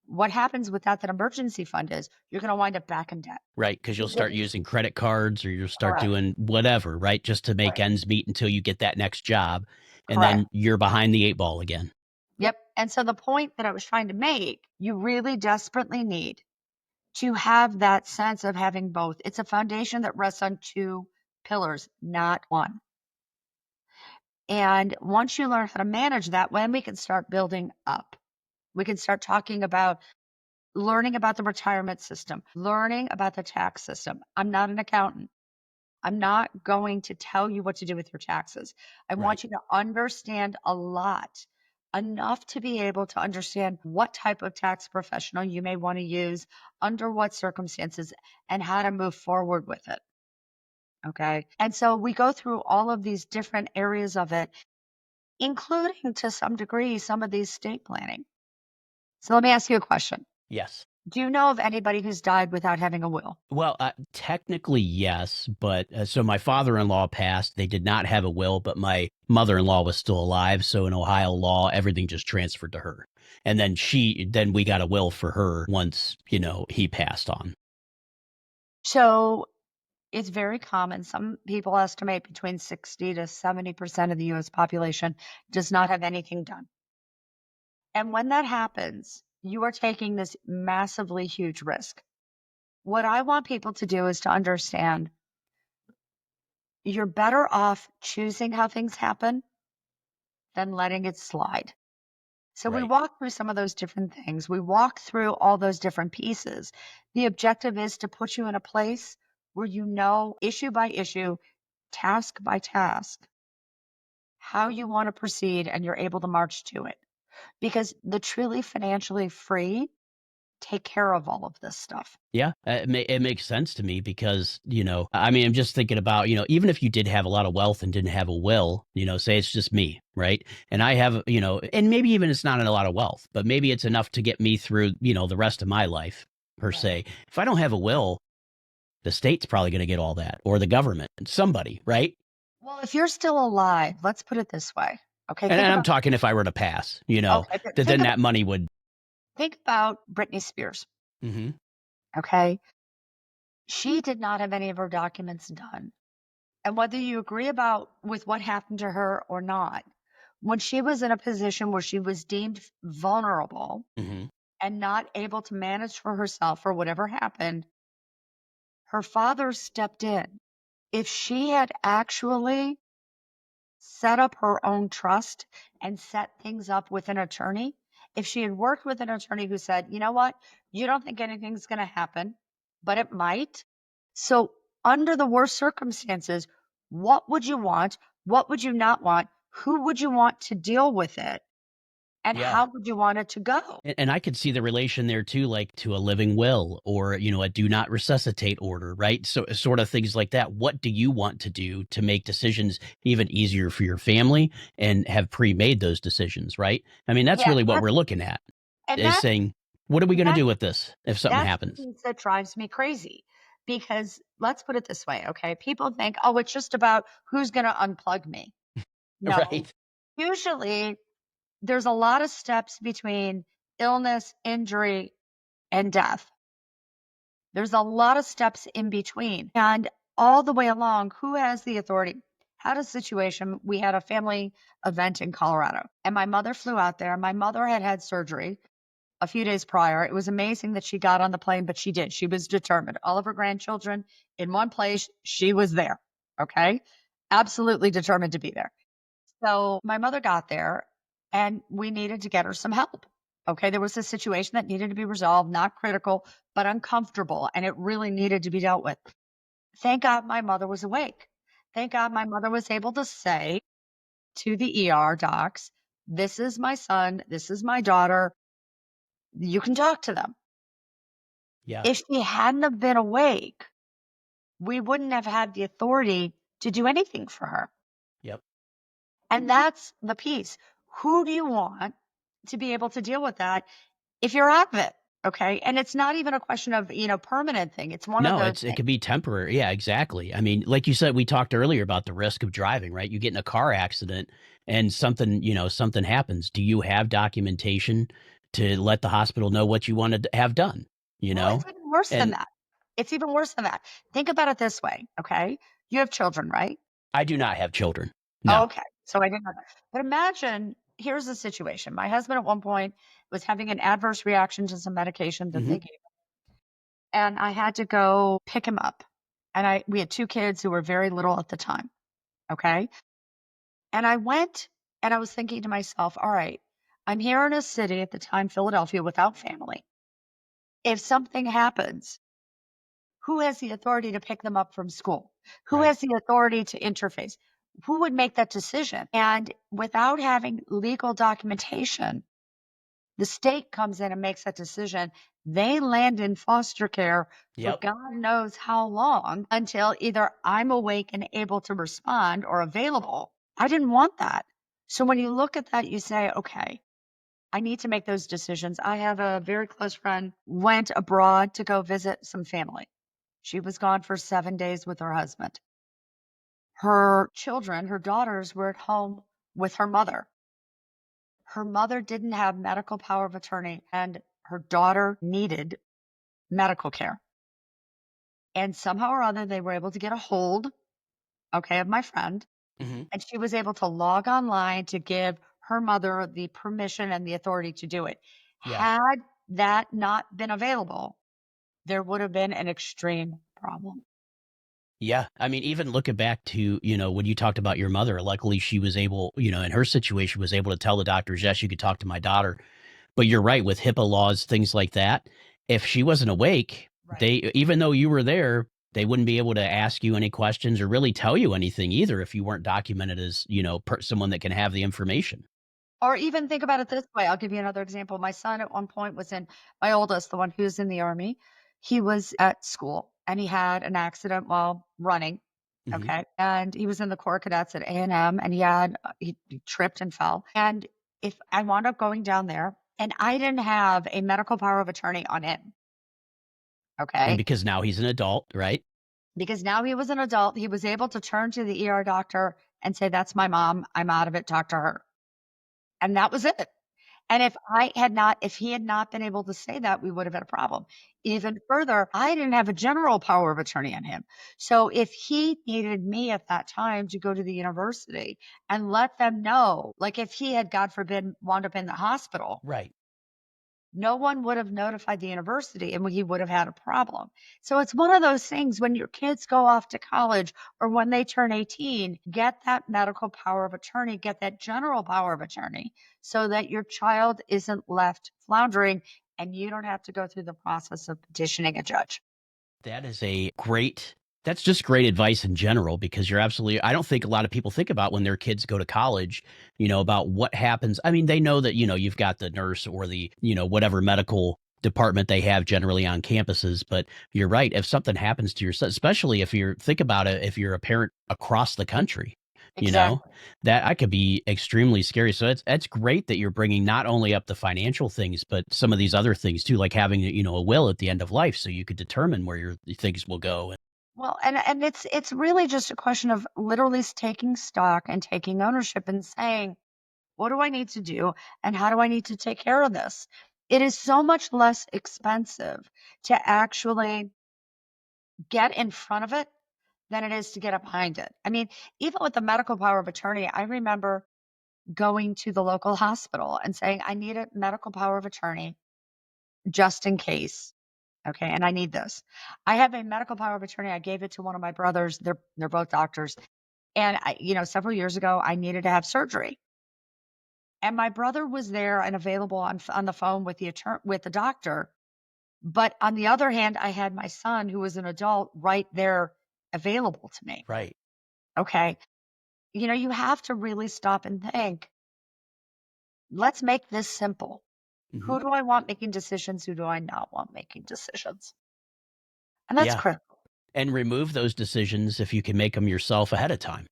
what happens without that emergency fund is you're going to wind up back in debt. Right, because 'cause you'll You're start gonna- using credit cards or you'll start Correct. doing whatever, right, just to make Right. ends meet until you get that next job, and Correct. then you're behind the 8 ball again. Yep. And so the point that I was trying to make, you really desperately need to have that sense of having both. It's a foundation that rests on two pillars, not one. And once you learn how to manage that, when we can start building up, we can start talking about learning about the retirement system, learning about the tax system. I'm not an accountant. I'm not going to tell you what to do with your taxes. I Right. want you to understand a lot, enough to be able to understand what type of tax professional you may want to use, under what circumstances, and how to move forward with it. Okay. And so we go through all of these different areas of it, including to some degree some of these estate planning. So let me ask you a question. Yes. Do you know of anybody who's died without having a will? Well, technically, yes, but, so my father-in-law passed, they did not have a will, but my mother-in-law was still alive, so in Ohio law, everything just transferred to her, and then we got a will for her once, he passed on. So it's very common. Some people estimate between 60 to 70% of the US population does not have anything done. And when that happens, you are taking this massively huge risk. What I want people to do is to understand you're better off choosing how things happen than letting it slide. So we Right. walk through some of those different things. We walk through all those different pieces. The objective is to put you in a place where you know issue by issue, task by task, how you want to proceed and you're able to march to it. Because the truly financially free take care of all of this stuff. Yeah, it makes sense to me because, I mean, I'm just thinking about, even if you did have a lot of wealth and didn't have a will, say it's just me, right? And I have, and maybe even it's not a lot of wealth, but maybe it's enough to get me through, the rest of my life per Right. se. If I don't have a will, the state's probably going to get all that or the government, somebody, right? Well, if you're still alive, let's put it this way. Okay, And think I'm about talking if I were to pass, okay, but that then that money would. think about Britney Spears. Mhm. Okay, she did not have any of her documents done, and whether you agree about with what happened to her or not, when she was in a position where she was deemed vulnerable Mhm. and not able to manage for herself or whatever happened, her father stepped in. If she had actually set up her own trust and set things up with an attorney, if she had worked with an attorney who said, you know what, you don't think anything's going to happen, but it might. So, under the worst circumstances, what would you want? What would you not want? Who would you want to deal with it? And Yeah. how would you want it to go? And I could see the relation there too, like to a living will or, a do not resuscitate order, right? So sort of things like that. What do you want to do to make decisions even easier for your family and have pre-made those decisions, right? I mean, that's Yeah, really what we're looking at and is that's saying, what are we going to that's do with this if something that's the happens? piece that drives me crazy. Because let's put it this way, okay? People think, oh, it's just about who's going to unplug me. No, Right. usually there's a lot of steps between illness, injury, and death. There's a lot of steps in between. And all the way along, who has the authority? Had a situation, we had a family event in Colorado, and my mother flew out there. My mother had had surgery a few days prior. It was amazing that she got on the plane, but she did. She was determined. All of her grandchildren in one place, she was there. Okay. Absolutely determined to be there. So my mother got there and we needed to get her some help. Okay. There was a situation that needed to be resolved, not critical, but uncomfortable. And it really needed to be dealt with. Thank God my mother was awake. Thank God my mother was able to say to the ER docs, this is my son. This is my daughter. You can talk to them. Yeah. If she hadn't have been awake, we wouldn't have had the authority to do anything for her. Yep. And that's the piece. Who do you want to be able to deal with that if you're out of it? Okay. And it's not even a question of, permanent thing. It's one of No, those it things. could be temporary. Yeah, exactly. I mean, like you said, we talked earlier about the risk of driving, right? You get in a car accident and something happens. Do you have documentation to let the hospital know what you want to have done? You Well, it's know? even worse than And that. It's even worse than that. Think about it this way. Okay. You have children, right? I do not have children. Oh, No. okay. So I didn't know that. But imagine here's the situation. My husband at one point was having an adverse reaction to some medication that Hmm. they gave, and I had to go pick him up. And we had two kids who were very little at the time. Okay. And I went and I was thinking to myself, all right, I'm here in a city at the time, Philadelphia, without family. If something happens, who has the authority to pick them up from school? Who Right. has the authority to interface? Who would make that decision? And without having legal documentation, the state comes in and makes that decision. They land in foster care for Yep. God knows how long until either I'm awake and able to respond or available. I didn't want that. So when you look at that, you say, okay, I need to make those decisions. I have a very close friend went abroad to go visit some family. She was gone for 7 days with her husband. Her children, her daughters, were at home with her mother. Her mother didn't have medical power of attorney, and her daughter needed medical care. And somehow or other, they were able to get a hold, okay, of my friend, Hmm. and she was able to log online to give her mother the permission and the authority to do it. Yeah. Had that not been available, there would have been an extreme problem. Yeah. I mean, even looking back to, when you talked about your mother, luckily she was able, in her situation, was able to tell the doctors, yes, you could talk to my daughter. But you're right, with HIPAA laws, things like that, if she wasn't awake, Right. they even though you were there, they wouldn't be able to ask you any questions or really tell you anything either if you weren't documented as, someone that can have the information. Or even think about it this way, I'll give you another example. My son at one point was in my oldest, the one who's in the Army, he was at school and he had an accident while running, Mhm. okay? And he was in the Corps Cadets at A&M, and he had he tripped and fell. And if I wound up going down there and I didn't have a medical power of attorney on him, And okay? because now he's an adult, right? Because now he was an adult, he was able to turn to the ER doctor and say, "That's my mom. I'm out of it. Talk to her." And that was it. And if he had not been able to say that, we would have had a problem. Even further, I didn't have a general power of attorney on him. So if he needed me at that time to go to the university and let them know, like if he had, God forbid, wound up in the hospital, Right. no one would have notified the university and he would have had a problem. So it's one of those things when your kids go off to college or when they turn 18, get that medical power of attorney, get that general power of attorney so that your child isn't left floundering and you don't have to go through the process of petitioning a judge. That is a great that's just great advice in general because you're absolutely I don't think a lot of people think about when their kids go to college, about what happens. I mean, they know that, you've got the nurse or the, whatever medical department they have generally on campuses, but you're right. If something happens to your son, especially if you're think about it, if you're a parent across the country, you know, Exactly. that could be extremely scary. So it's great that you're bringing not only up the financial things, but some of these other things too, like having a will at the end of life, so you could determine where your things will go. Well, and it's really just a question of literally taking stock and taking ownership and saying, what do I need to do? And how do I need to take care of this? It is so much less expensive to actually get in front of it than it is to get up behind it. I mean, even with the medical power of attorney, I remember going to the local hospital and saying, I need a medical power of attorney just in case. Okay. And I need this. I have a medical power of attorney. I gave it to one of my brothers. They're both doctors. And several years ago, I needed to have surgery. And my brother was there and available on the phone with the doctor. But on the other hand, I had my son, who was an adult, right there available to me. Right. Okay. You have to really stop and think, let's make this simple. Mhm. Who do I want making decisions? Who do I not want making decisions? And that's Yeah, critical. and remove those decisions if you can make them yourself ahead of time.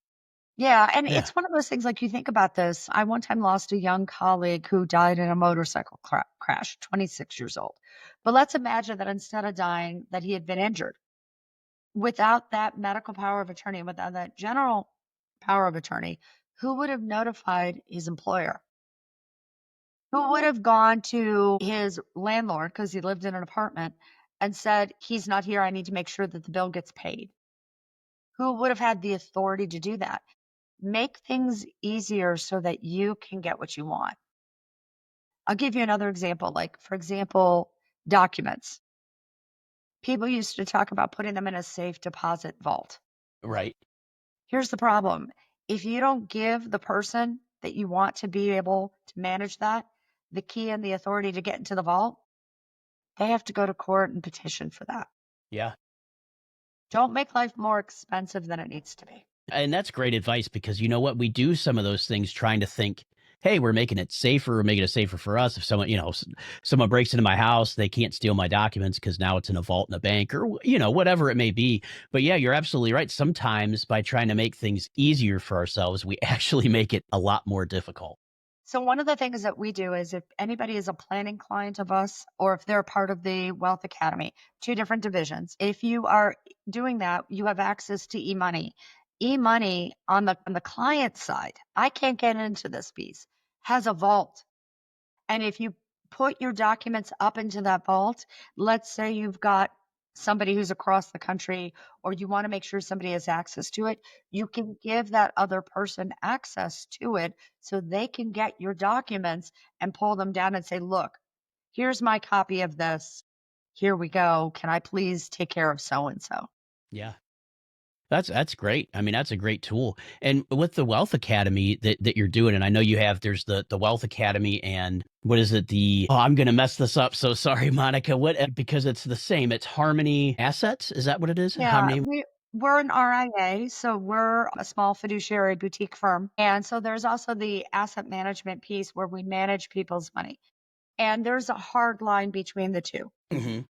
Yeah. And Yeah. it's one of those things like you think about this. I one time lost a young colleague who died in a motorcycle crash, 26 years old. But let's imagine that instead of dying, that he had been injured. Without that medical power of attorney, without that general power of attorney, who would have notified his employer? Who would have gone to his landlord because he lived in an apartment and said, "He's not here. I need to make sure that the bill gets paid." Who would have had the authority to do that? Make things easier so that you can get what you want. I'll give you another example. Like, for example, documents. People used to talk about putting them in a safe deposit vault. Right. Here's the problem. If you don't give the person that you want to be able to manage that the key and the authority to get into the vault, they have to go to court and petition for that. Yeah. Don't make life more expensive than it needs to be. And that's great advice because you know what? We do some of those things trying to think, hey, we're making it safer. We're making it safer for us. If someone, someone breaks into my house, they can't steal my documents because now it's in a vault in a bank or, whatever it may be. But yeah, you're absolutely right. Sometimes by trying to make things easier for ourselves, we actually make it a lot more difficult. So one of the things that we do is if anybody is a planning client of us or if they're part of the Wealth Academy, two different divisions. If you are doing that, you have access to e-money. E-money on the client side, I can't get into this piece, has a vault. And if you put your documents up into that vault, let's say you've got somebody who's across the country, or you want to make sure somebody has access to it, you can give that other person access to it so they can get your documents and pull them down and say, look, here's my copy of this. Here we go. Can I please take care of so and so? Yeah. That's great. I mean, that's a great tool. And with the Wealth Academy that you're doing, and I know you have there's the Wealth Academy and what is it? I'm gonna mess this up. So sorry, Monica. What because it's the same. It's Harmony Assets. Is that what it is? Yeah, Harmony. We're an RIA, so we're a small fiduciary boutique firm. And so there's also the asset management piece where we manage people's money. And there's a hard line between the two. Mhm.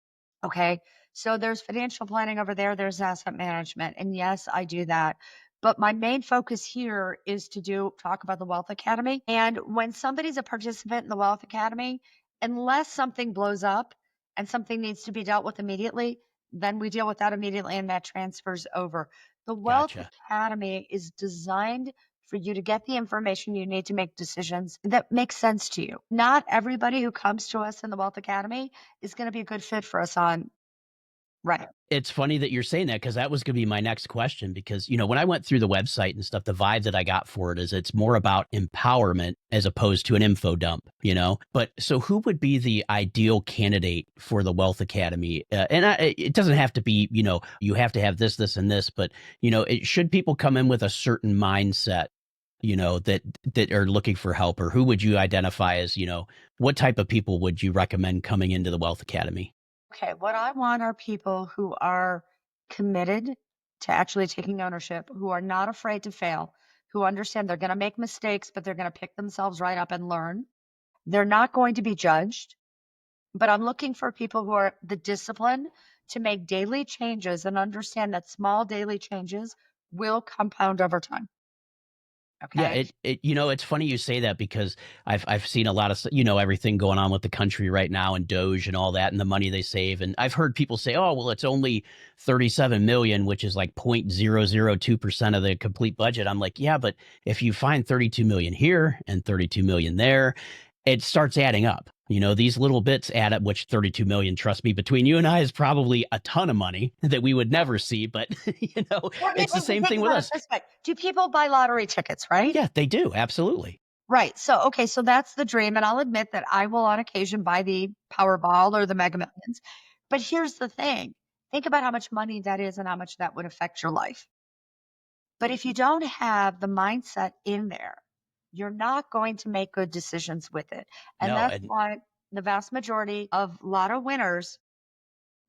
Okay. So there's financial planning over there, there's asset management. And yes, I do that. But my main focus here is to talk about the Wealth Academy. And when somebody's a participant in the Wealth Academy, unless something blows up and something needs to be dealt with immediately, then we deal with that immediately and that transfers over. The Wealth Gotcha. Academy is designed for you to get the information you need to make decisions that make sense to you. Not everybody who comes to us in the Wealth Academy is going to be a good fit for us on right. It's funny that you're saying that because that was gonna be my next question because, you know, when I went through the website and stuff, the vibe that I got for it is it's more about empowerment as opposed to an info dump, you know? But so who would be the ideal candidate for the Wealth Academy? It doesn't have to be, you know, you have to have this, this, and this, but, you know, should people come in with a certain mindset, you know, that are looking for help, or who would you identify as, you know, what type of people would you recommend coming into the Wealth Academy? Okay, what I want are people who are committed to actually taking ownership, who are not afraid to fail, who understand they're going to make mistakes, but they're going to pick themselves right up and learn. They're not going to be judged, but I'm looking for people who are the discipline to make daily changes and understand that small daily changes will compound over time. Yeah, Okay. you know, it's funny you say that because I've seen a lot of you know, everything going on with the country right now and Doge and all that and the money they save, and I've heard people say, "Oh, well, it's only 37,000,000, which is like 0.002% of the complete budget." I'm like, "Yeah, but if you find 32,000,000 here and 32,000,000 there, it starts adding up." You know, these little bits add up, which 32,000,000, trust me, between you and I is probably a ton of money that we would never see, but you know, Well, it's the same think thing with about it us. this way. Do people buy lottery tickets, right? Yeah, they do, absolutely. Right. So, okay, so that's the dream. And I'll admit that I will on occasion buy the Powerball or the Mega Millions. But here's the thing, think about how much money that is and how much that would affect your life. But if you don't have the mindset in there, you're not going to make good decisions with it. And No, that's and why the vast majority of lotto winners,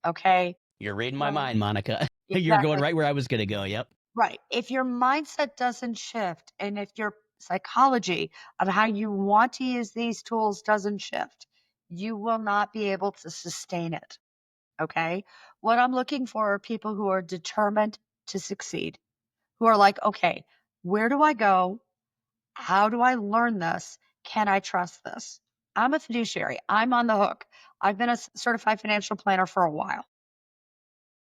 okay, you're reading my go mind, Monica. You're going exactly. right where I was gonna go, yep. Right. If your mindset doesn't shift and if your psychology of how you want to use these tools doesn't shift, you will not be able to sustain it. Okay. What I'm looking for are people who are determined to succeed, who are like, okay, where do I go? How do I learn this? Can I trust this? I'm a fiduciary. I'm on the hook. I've been a certified financial planner for a while.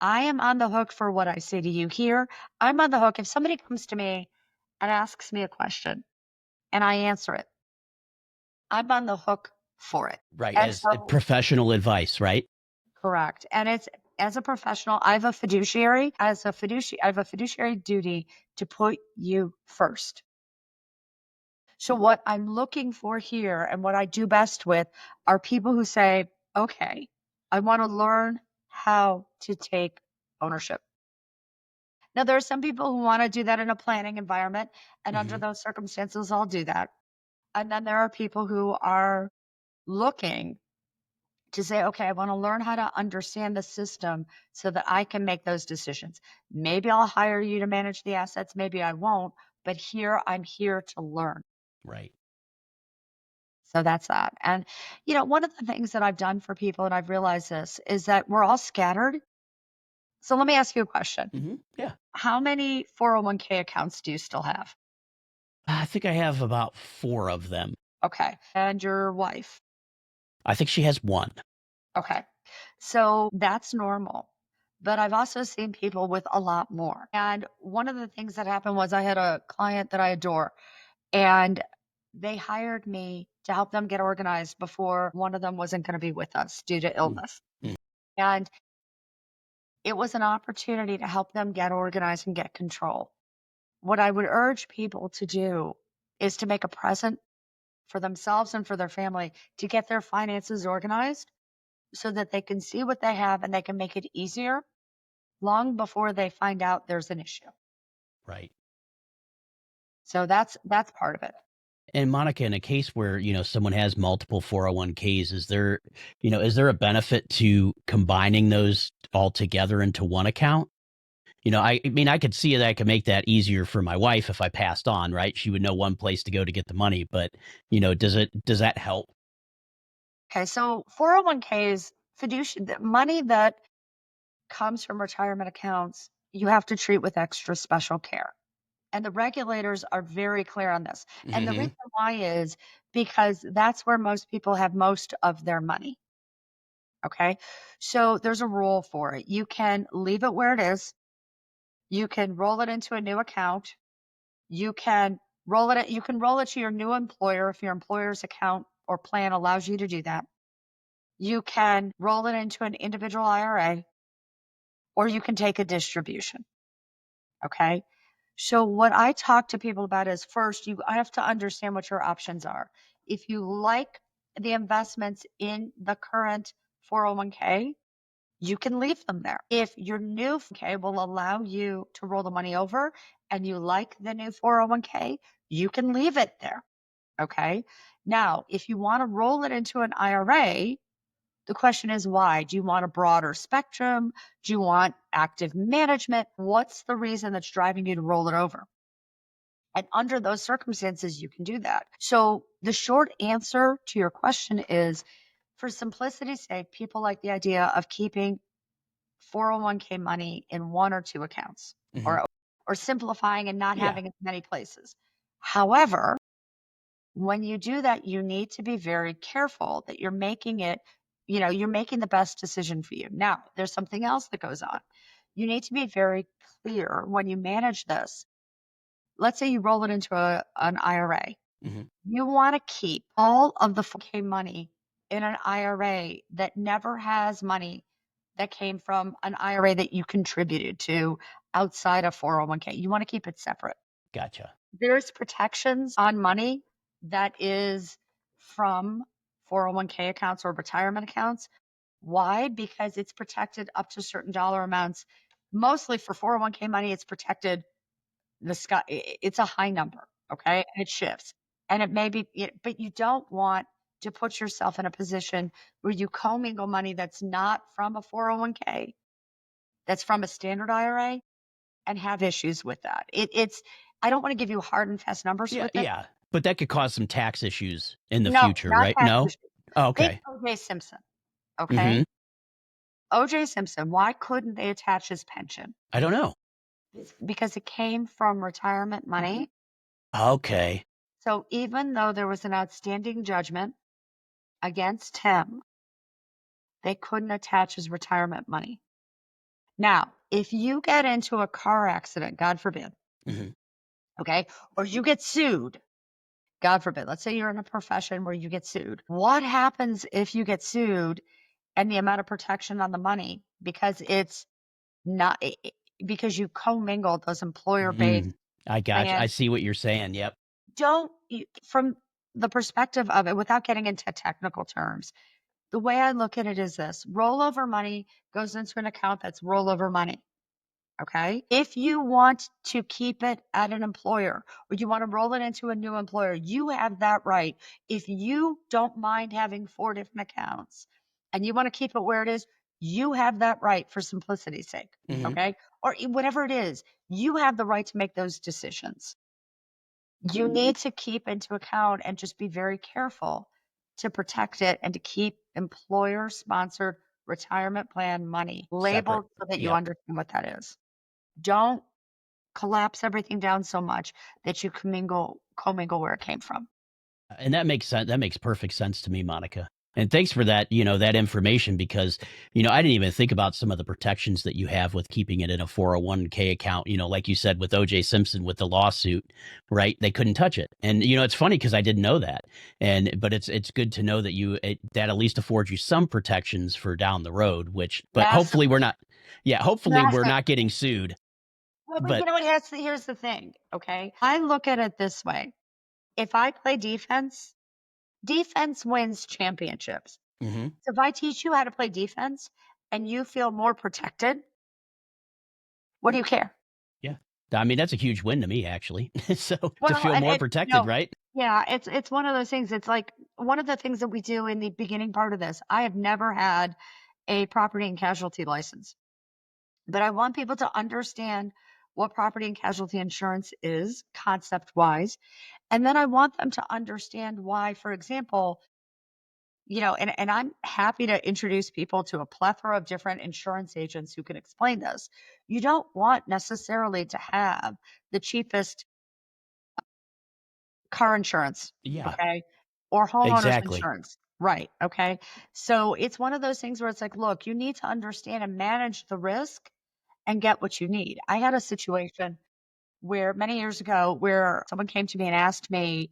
I am on the hook for what I say to you here. I'm on the hook. If somebody comes to me and asks me a question and I answer it, I'm on the hook for it. Right, And as so, professional advice, right? correct. And it's as a professional, I have a fiduciary. As a fiduciary, I have a fiduciary duty to put you first. So, what I'm looking for here and what I do best with are people who say, okay, I want to learn how to take ownership. Now, there are some people who want to do that in a planning environment, and under Mhm, those circumstances, I'll do that. And then there are people who are looking to say, okay, I want to learn how to understand the system so that I can make those decisions. Maybe I'll hire you to manage the assets, maybe I won't, but I'm here to learn. right. So that's that. And, one of the things that I've done for people, and I've realized this, is that we're all scattered. So let me ask you a question. Mhm, yeah. How many 401k accounts do you still have? I think I have about 4 of them. Okay. And your wife? I think she has 1. Okay. So that's normal. But I've also seen people with a lot more. And one of the things that happened was I had a client that I adore, and they hired me to help them get organized before one of them wasn't going to be with us due to Mm, illness. mm, And it was an opportunity to help them get organized and get control. What I would urge people to do is to make a present for themselves and for their family to get their finances organized so that they can see what they have and they can make it easier long before they find out there's an issue. right. So that's part of it. And Monica, in a case where, you know, someone has multiple 401ks, is there a benefit to combining those all together into one account? I mean, I could see that I could make that easier for my wife if I passed on, right? She would know one place to go to get the money, but, does that help? Okay, so 401ks, fiduciary, the money that comes from retirement accounts, you have to treat with extra special care. And the regulators are very clear on this. And the Mhm. reason why is because that's where most people have most of their money. Okay. So there's a rule for it. You can leave it where it is. You can roll it into a new account. You can you can roll it to your new employer if your employer's account or plan allows you to do that. You can roll it into an individual IRA or you can take a distribution. Okay. So what I talk to people about is first, you have to understand what your options are. If you like the investments in the current 401k, you can leave them there. If your new 401k will allow you to roll the money over and you like the new 401k, you can leave it there. Okay. Now, if you want to roll it into an IRA, the question is why? Do you want a broader spectrum? Do you want active management? What's the reason that's driving you to roll it over? And under those circumstances, you can do that. So the short answer to your question is for simplicity's sake, people like the idea of keeping 401k money in one or two accounts Mhm. or simplifying and not Yeah. having as many places. However, when you do that, you need to be very careful that you're making it, you're making the best decision for you. Now, there's something else that goes on. You need to be very clear when you manage this. Let's say you roll it into an IRA. Mhm. You want to keep all of the 4K money in an IRA that never has money that came from an IRA that you contributed to outside of 401k. You want to keep it separate. Gotcha. There's protections on money that is from 401k accounts or retirement accounts. Why? Because it's protected up to certain dollar amounts. Mostly for 401k money, it's protected the sky, it's a high number, okay? And it shifts. And it may be, but you don't want to put yourself in a position where you commingle money that's not from a 401k, that's from a standard IRA, and have issues with that. I don't want to give you hard and fast numbers Yeah, with it. yeah. But that could cause some tax issues in the No, future, not right? tax No? issues. Oh, Think okay. OJ Simpson, okay? Mhm. OJ Simpson, why couldn't they attach his pension? I don't know. It's because it came from retirement money. Okay. So even though there was an outstanding judgment against him, they couldn't attach his retirement money. Now, if you get into a car accident, God forbid, Mhm. okay, or you get sued, God forbid, let's say you're in a profession where you get sued. What happens if you get sued and the amount of protection on the money because it's not because you commingled those employer-based Mhm. I got you. I plans? see what you're saying, yep. From the perspective of it, without getting into technical terms, the way I look at it is this: rollover money goes into an account that's rollover money. Okay. If you want to keep it at an employer or you want to roll it into a new employer, you have that right. If you don't mind having four different accounts and you want to keep it where it is, you have that right for simplicity's sake. Mhm. Okay. Or whatever it is, you have the right to make those decisions. You need to keep into account and just be very careful to protect it and to keep employer sponsored retirement plan money Separate. labeled so that you Yep. understand what that is. Don't collapse everything down so much that you commingle where it came from. And that makes sense. That makes perfect sense to me, Monica. And thanks for that, that information because, I didn't even think about some of the protections that you have with keeping it in a 401k account. Like you said with OJ Simpson with the lawsuit, right? They couldn't touch it. And it's funny because I didn't know that. But it's good to know that that at least affords you some protections for down the road, but hopefully we're Massively, not, yeah, hopefully we're massive. not getting sued. Well, but you But know what? Here's the thing. Okay, I look at it this way: if I play defense, defense wins championships. mhm, So if I teach you how to play defense and you feel more protected, what do you care? yeah. I mean, that's a huge win to me, actually. So to Well, feel and more it, protected, right? yeah, it's one of those things. It's like one of the things that we do in the beginning part of this. I have never had a property and casualty license. But I want people to understand what property and casualty insurance is concept wise. And then I want them to understand why, for example, and I'm happy to introduce people to a plethora of different insurance agents who can explain this. You don't want necessarily to have the cheapest car insurance, Yeah, okay? Or homeowners exactly. insurance. Right, okay? So it's one of those things where it's like, look, you need to understand and manage the risk and get what you need. I had a situation where many years ago where someone came to me and asked me,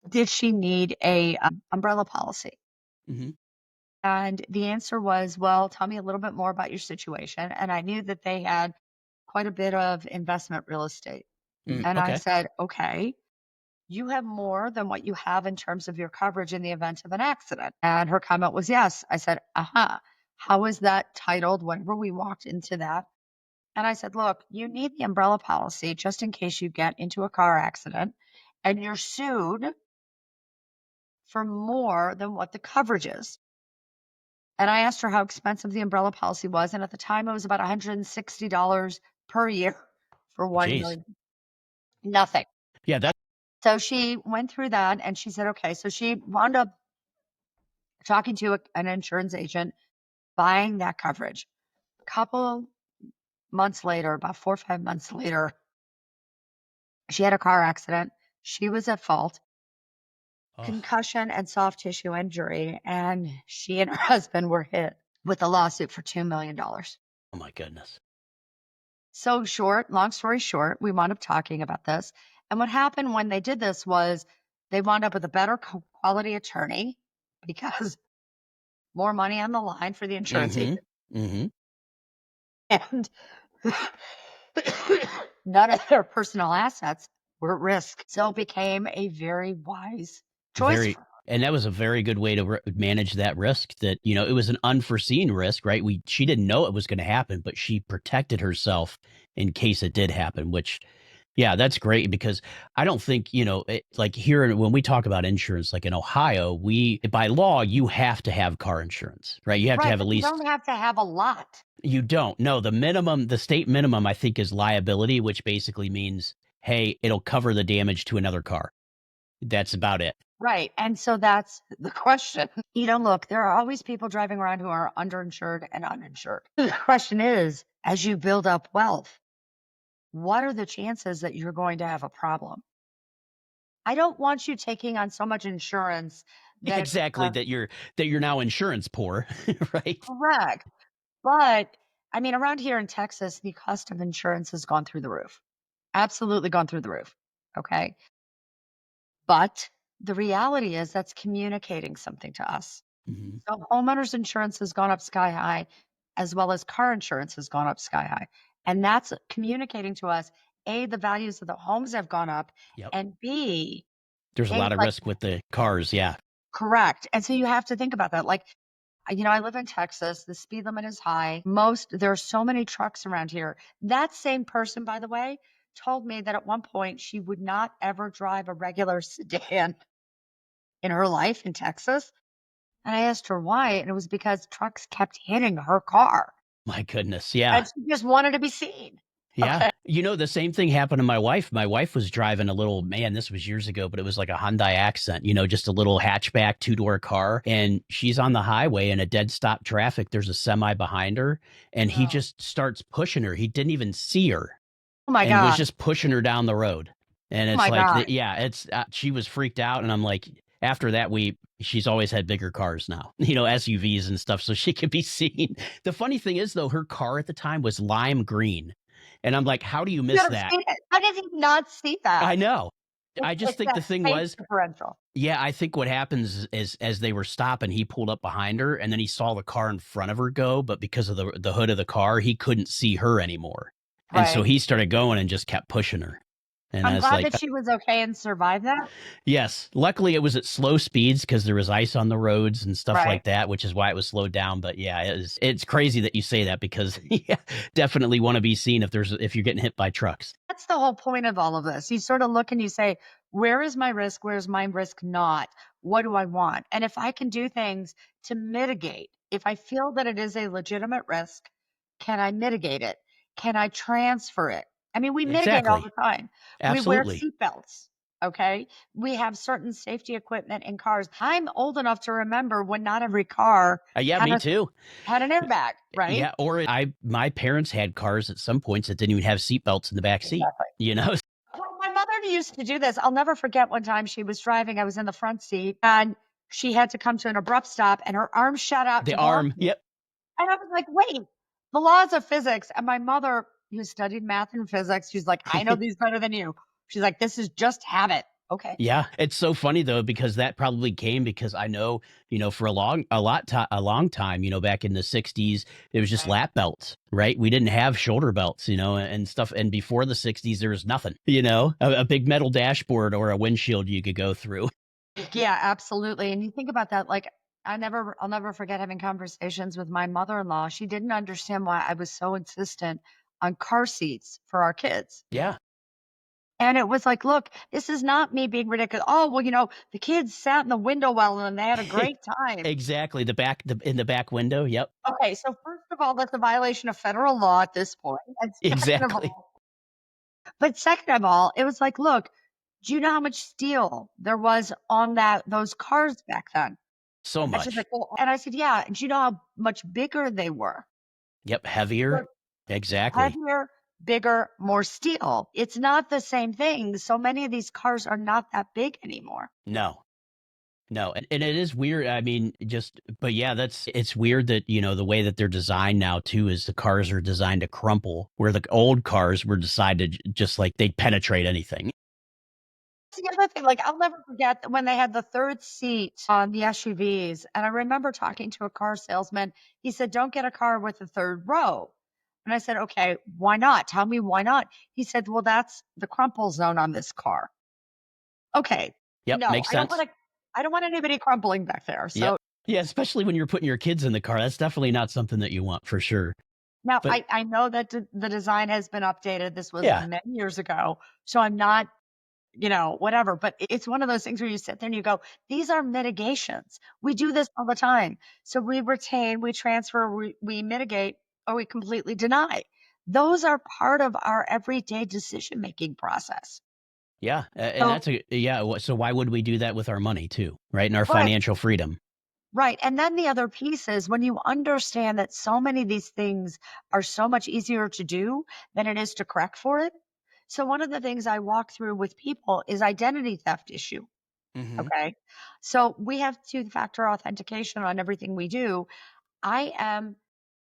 did she need a umbrella policy? Mhm. And the answer was, well, tell me a little bit more about your situation. And I knew that they had quite a bit of investment real estate. And I Okay. said, okay, you have more than what you have in terms of your coverage in the event of an accident. And her comment was, yes. I said, uh-huh. How is that titled? Whenever we walked into that. And I said, look, you need the umbrella policy just in case you get into a car accident and you're sued for more than what the coverage is. And I asked her how expensive the umbrella policy was. And at the time, it was about $160 per year for 1 Jeez. million. Nothing. Yeah, that So she went through that and she said, okay. So she wound up talking to an insurance agent, buying that coverage. A couple months later, about 4 or 5 months later, she had a car accident. She was at fault, oh, concussion and soft tissue injury. And she and her husband were hit with a lawsuit for $2 million. oh my goodness. So long story short, we wound up talking about this. And what happened when they did this was they wound up with a better quality attorney because more money on the line for the insurance Mhm. agent. Mhm. And none of their personal assets were at risk. So it became a very wise choice Very for her. and that was a very good way to manage that risk that, it was an unforeseen risk, right? She didn't know it was gonna happen, but she protected herself in case it did happen, which yeah, that's great because I don't think, like here when we talk about insurance, like in Ohio, by law, you have to have car insurance, right? You have to Right. have at But you least don't have to have a lot. you don't. No, the state minimum, I think, is liability, which basically means, hey, it'll cover the damage to another car. That's about it. Right. And so that's the question. Look, there are always people driving around who are underinsured and uninsured. The question is, as you build up wealth, what are the chances that you're going to have a problem? I don't want you taking on so much insurance that it Exactly, becomes that you're now insurance poor, right? correct. But I mean, around here in Texas, the cost of insurance has gone through the roof. Absolutely gone through the roof. Okay. But the reality is that's communicating something to us. Mhm. So homeowners insurance has gone up sky high, as well as car insurance has gone up sky high. And that's communicating to us, A, the values of the homes have gone up, Yep. and B, There's a things lot of like risk with the cars, yeah. correct. And so you have to think about that. Like, I live in Texas. The speed limit is high. There are so many trucks around here. That same person, by the way, told me that at one point she would not ever drive a regular sedan in her life in Texas. And I asked her why, and it was because trucks kept hitting her car, My goodness, yeah. and she just wanted to be seen. Yeah. Okay. The same thing happened to my wife. My wife was driving a little man, this was years ago, but it was like a Hyundai Accent, just a little hatchback two-door car, and she's on the highway in a dead stop traffic. There's a semi behind her, and he Oh. just starts pushing her. He didn't even see her Oh my and was god. just pushing her down the road. And Oh it's my like, god. yeah, she was freaked out, and I'm like, after that, she's always had bigger cars now, SUVs and stuff, so she could be seen. The funny thing is, though, her car at the time was lime green, and I'm like, how do you You miss haven't that? seen it. How did he not see I that? know. I just It's think the that thing space was, differential. yeah, I think what happens is as they were stopping, he pulled up behind her, and then he saw the car in front of her go, but because of the hood of the car, he couldn't see her anymore, and so Right. he started going and just kept pushing her, and I I'm was glad like, that she was okay and survived that. yes. Luckily, it was at slow speeds because there was ice on the roads and stuff Right. like that, which is why it was slowed down. But yeah, it's crazy that you say that because yeah, definitely want to be seen if you're getting hit by trucks. That's the whole point of all of this. You sort of look and you say, where is my risk? Where's my risk not? What do I want? And if I can do things to mitigate, if I feel that it is a legitimate risk, Can I mitigate it? Can I transfer it? I mean, we mitigate all Exactly. the time. We wear Absolutely. seatbelts. Okay. We have certain safety equipment in cars. I'm old enough to remember when not every car Yeah, had me a too. had an airbag, right? Yeah, or I my parents had cars at some points that didn't even have seat belts in the back seat, Exactly. you know? Well, my mother used to do this. I'll never forget one time she was driving. I was in the front seat and she had to come to an abrupt stop and her arm shot out The to block arm, me. yep. And I was like, wait, the laws of physics. And my mother, who studied math and physics, she's like, I know these better than you. She's like, this is just habit. Okay. Yeah, it's so funny though because that probably came because I know, for a long time, back in the '60s, it was just Right. lap belts, right? We didn't have shoulder belts, and stuff. And before the '60s, there was nothing, a big metal dashboard or a windshield you could go through. Yeah, absolutely. And you think about that, like I'll never forget having conversations with my mother-in-law. She didn't understand why I was so insistent on car seats for our kids. Yeah, And it was like, look, this is not me being ridiculous. Oh, well, the kids sat in the window well and they had a great time. exactly. In the back window. Yep, Okay, so first of all, that's a violation of federal law at this point. And second of exactly. all, but second of all, it was like, look, do you know how much steel there was on those cars back then? So And she's like, much. well, and I said, yeah. And do you know how much bigger they were? Yep, heavier. But Exactly. heavier, bigger, more steel. It's not the same thing. So many of these cars are not that big anymore. No. No, and it is weird. I mean, but yeah, it's weird that, the way that they're designed now too is the cars are designed to crumple, where the old cars were decided just like they'd penetrate anything. That's the other thing, like, I'll never forget that when they had the 3rd seat on the SUVs, and I remember talking to a car salesman, he said, "Don't get a car with a 3rd row." And I said, "Okay, why not? Tell me why not." He said, "Well, that's the crumple zone on this car." Okay, Yep, no, makes sense. I don't want anybody crumbling back there, Yep. so Yeah, especially when you're putting your kids in the car. That's definitely not something that you want for sure. now But I know that the design has been updated, this was yeah, many years ago, so I'm not whatever. But it's one of those things where you sit there and you go, these are mitigations. We do this all the time. So we retain, we transfer, we mitigate, or we completely deny. Those are part of our everyday decision making process. yeah, and So, that's so why would we do that with our money too, right? And our right, financial freedom. right. And then the other piece is when you understand that so many of these things are so much easier to do than it is to correct for it. So one of the things I walk through with people is identity theft issue. Mhm. Okay. So we have two-factor authentication on everything we do. I am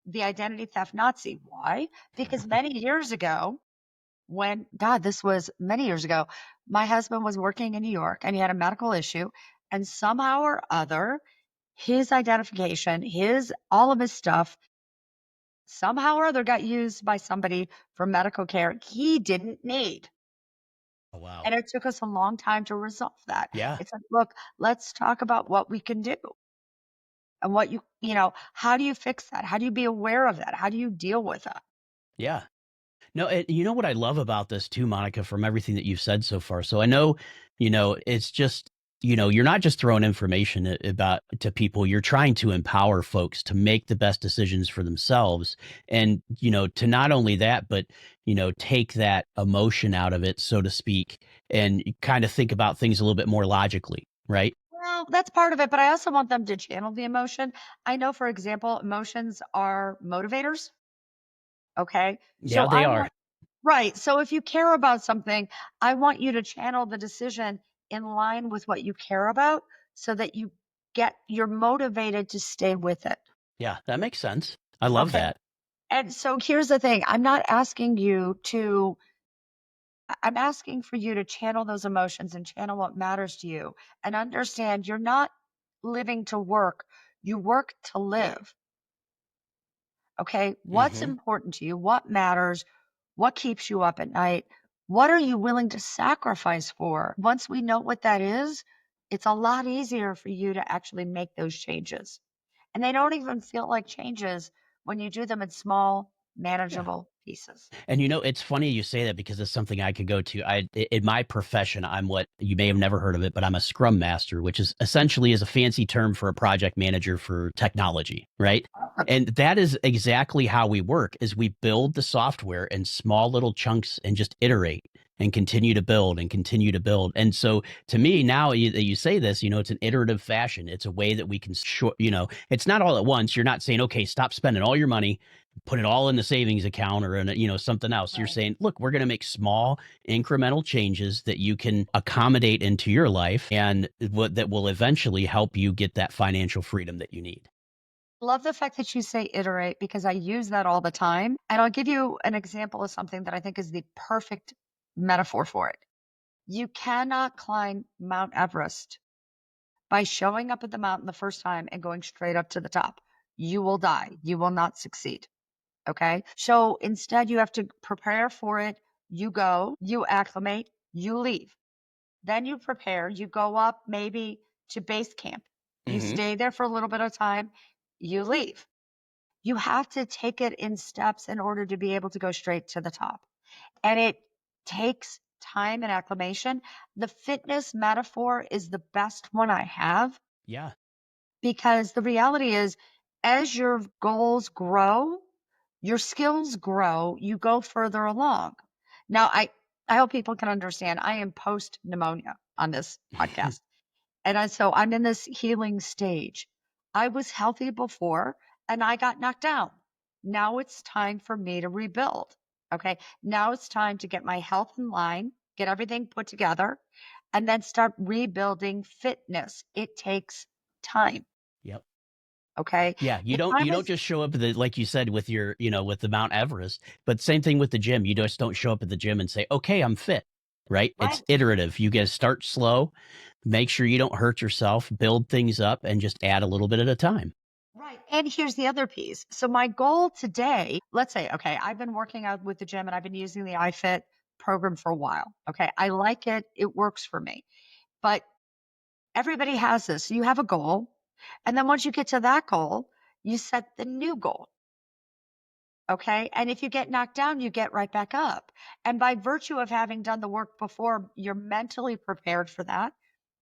the identity theft Nazi. Why? Because many years ago, God, this was many years ago, my husband was working in New York and he had a medical issue. And somehow or other, his identification, all of his stuff, somehow or other got used by somebody for medical care he didn't need. Oh, wow. And it took us a long time to resolve that. Yeah, It's like, look, let's talk about what we can do. And how do you fix that? How do you be aware of that? How do you deal with that? yeah. No, you know what I love about this too, Monica, from everything that you've said so far. So I know, it's just, you're not just throwing information about to people. You're trying to empower folks to make the best decisions for themselves, and to not only that, but take that emotion out of it, so to speak, and kind of think about things a little bit more logically, right? Well, that's part of it, but I also want them to channel the emotion. I know, for example, emotions are motivators. Okay. So Yeah, they are. right. So if you care about something, I want you to channel the decision in line with what you care about so that you're motivated to stay with it. Yeah, that makes sense. I love Okay. that. And so here's the thing. I'm asking for you to channel those emotions and channel what matters to you and understand you're not living to work. You work to live. Okay. What's Hmm. important to you? What matters? What keeps you up at night? What are you willing to sacrifice for? Once we know what that is, it's a lot easier for you to actually make those changes. And they don't even feel like changes when you do them in small, Yeah. manageable pieces. And it's funny you say that because it's something I could go to. In my profession, I'm what you may have never heard of it, but I'm a scrum master, which is essentially is a fancy term for a project manager for technology, right? And that is exactly how we work is we build the software in small little chunks and just iterate and continue to build and continue to build. And so to me now you say this, it's an iterative fashion. It's a way that we can it's not all at once. You're not saying, okay, stop spending all your money, put it all in the savings account or in something else. You're Right. saying, look, we're going to make small incremental changes that you can accommodate into your life and what that will eventually help you get that financial freedom that you need. Love the fact that you say iterate because I use that all the time. And I'll give you an example of something that I think is the perfect metaphor for it. You cannot climb Mount Everest by showing up at the mountain the first time and going straight up to the top. You will die. You will not succeed. Okay. So instead, you have to prepare for it. You go, you acclimate, you leave. Then you prepare, you go up maybe to base camp. You Hmm. stay there for a little bit of time, you leave. You have to take it in steps in order to be able to go straight to the top. And it takes time and acclimation. The fitness metaphor is the best one I have Yeah. because the reality is, as your goals grow, your skills grow, you go further along. Now, I hope people can understand I am post pneumonia on this podcast. So I'm in this healing stage. I was healthy before and I got knocked down. Now it's time for me to rebuild. Okay. Now it's time to get my health in line, get everything put together, and then start rebuilding fitness. It takes time. Yep. Okay. Yeah, The you time don't is just show up at the like you said with your, with the Mount Everest, but same thing with the gym. You just don't show up at the gym and say, "Okay, I'm fit." Right? It's right. iterative. You got to start slow, make sure you don't hurt yourself, build things up and just add a little bit at a time. Right. And here's the other piece. So my goal today, let's say, okay, I've been working out with the gym and I've been using the iFit program for a while. Okay. I like it. It works for me. But everybody has this. You have a goal. And then once you get to that goal, you set the new goal. Okay. And if you get knocked down, you get right back up. And by virtue of having done the work before, you're mentally prepared for that.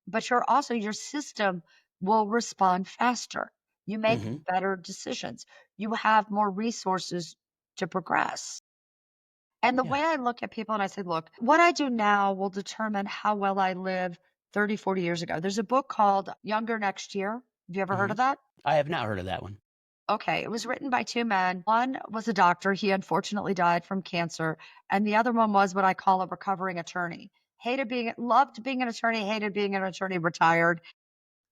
But your system will respond faster. You make Mhm. better decisions. You have more resources to progress. And the Yeah. way I look at people and I say, look, what I do now will determine how well I live 30, 40 years ago. There's a book called Younger Next Year. Have you ever heard of Mhm. that? I have not heard of that one. Okay, it was written by two men. One was a doctor. He unfortunately died from cancer. And the other one was what I call a recovering attorney. Loved being an attorney, hated being an attorney, retired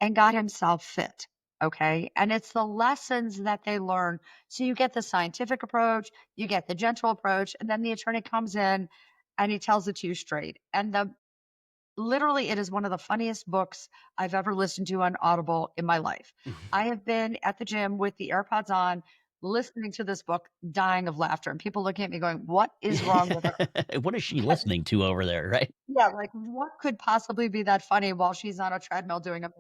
and got himself fit. Okay. And it's the lessons that they learn. So you get the scientific approach, you get the gentle approach, and then the attorney comes in and he tells it to you straight. And the literally, it is one of the funniest books I've ever listened to on Audible in my life. I have been at the gym with the AirPods on, listening to this book, dying of laughter. And people looking at me going, what is wrong with her? What is she listening to over there, right? Yeah, like what could possibly be that funny while she's on a treadmill doing a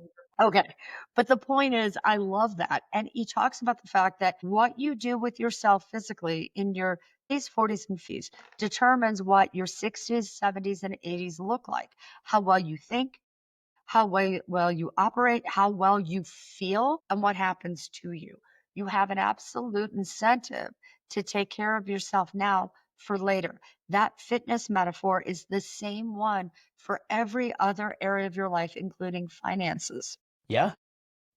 okay. But the point is, I love that. And he talks about the fact that what you do with yourself physically in your 30s, 40s, and 50s determines what your 60s, 70s, and 80s look like. How well you think, how well you operate, how well you feel, and what happens to you. You have an absolute incentive to take care of yourself now for later. That fitness metaphor is the same one for every other area of your life, including finances. Yeah.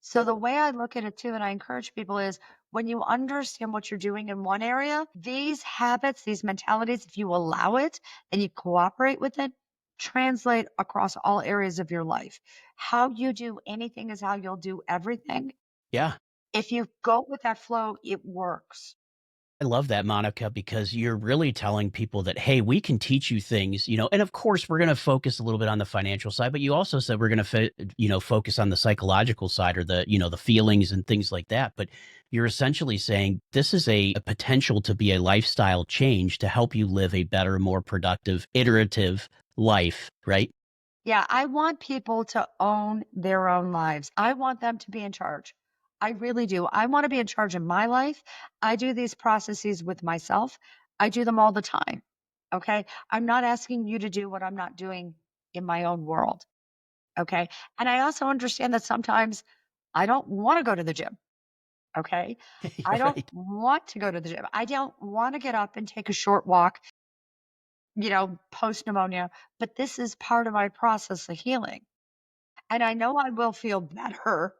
So the way I look at it too, and I encourage people is when you understand what you're doing in one area, these habits, these mentalities, if you allow it and you cooperate with it, translate across all areas of your life. How you do anything is how you'll do everything. Yeah. If you go with that flow, it works. I love that, Monica, because you're really telling people that, hey, we can teach you things, and of course, we're going to focus a little bit on the financial side, but you also said we're going to, focus on the psychological side or the feelings and things like that. But you're essentially saying this is a potential to be a lifestyle change to help you live a better, more productive, iterative life, right? Yeah, I want people to own their own lives. I want them to be in charge. I really do. I want to be in charge of my life. I do these processes with myself. I do them all the time. Okay. I'm not asking you to do what I'm not doing in my own world. Okay. And I also understand that sometimes I don't want to go to the gym. Okay. I You're don't right. want to go to the gym. I don't want to get up and take a short walk, post pneumonia, but this is part of my process of healing. And I know I will feel better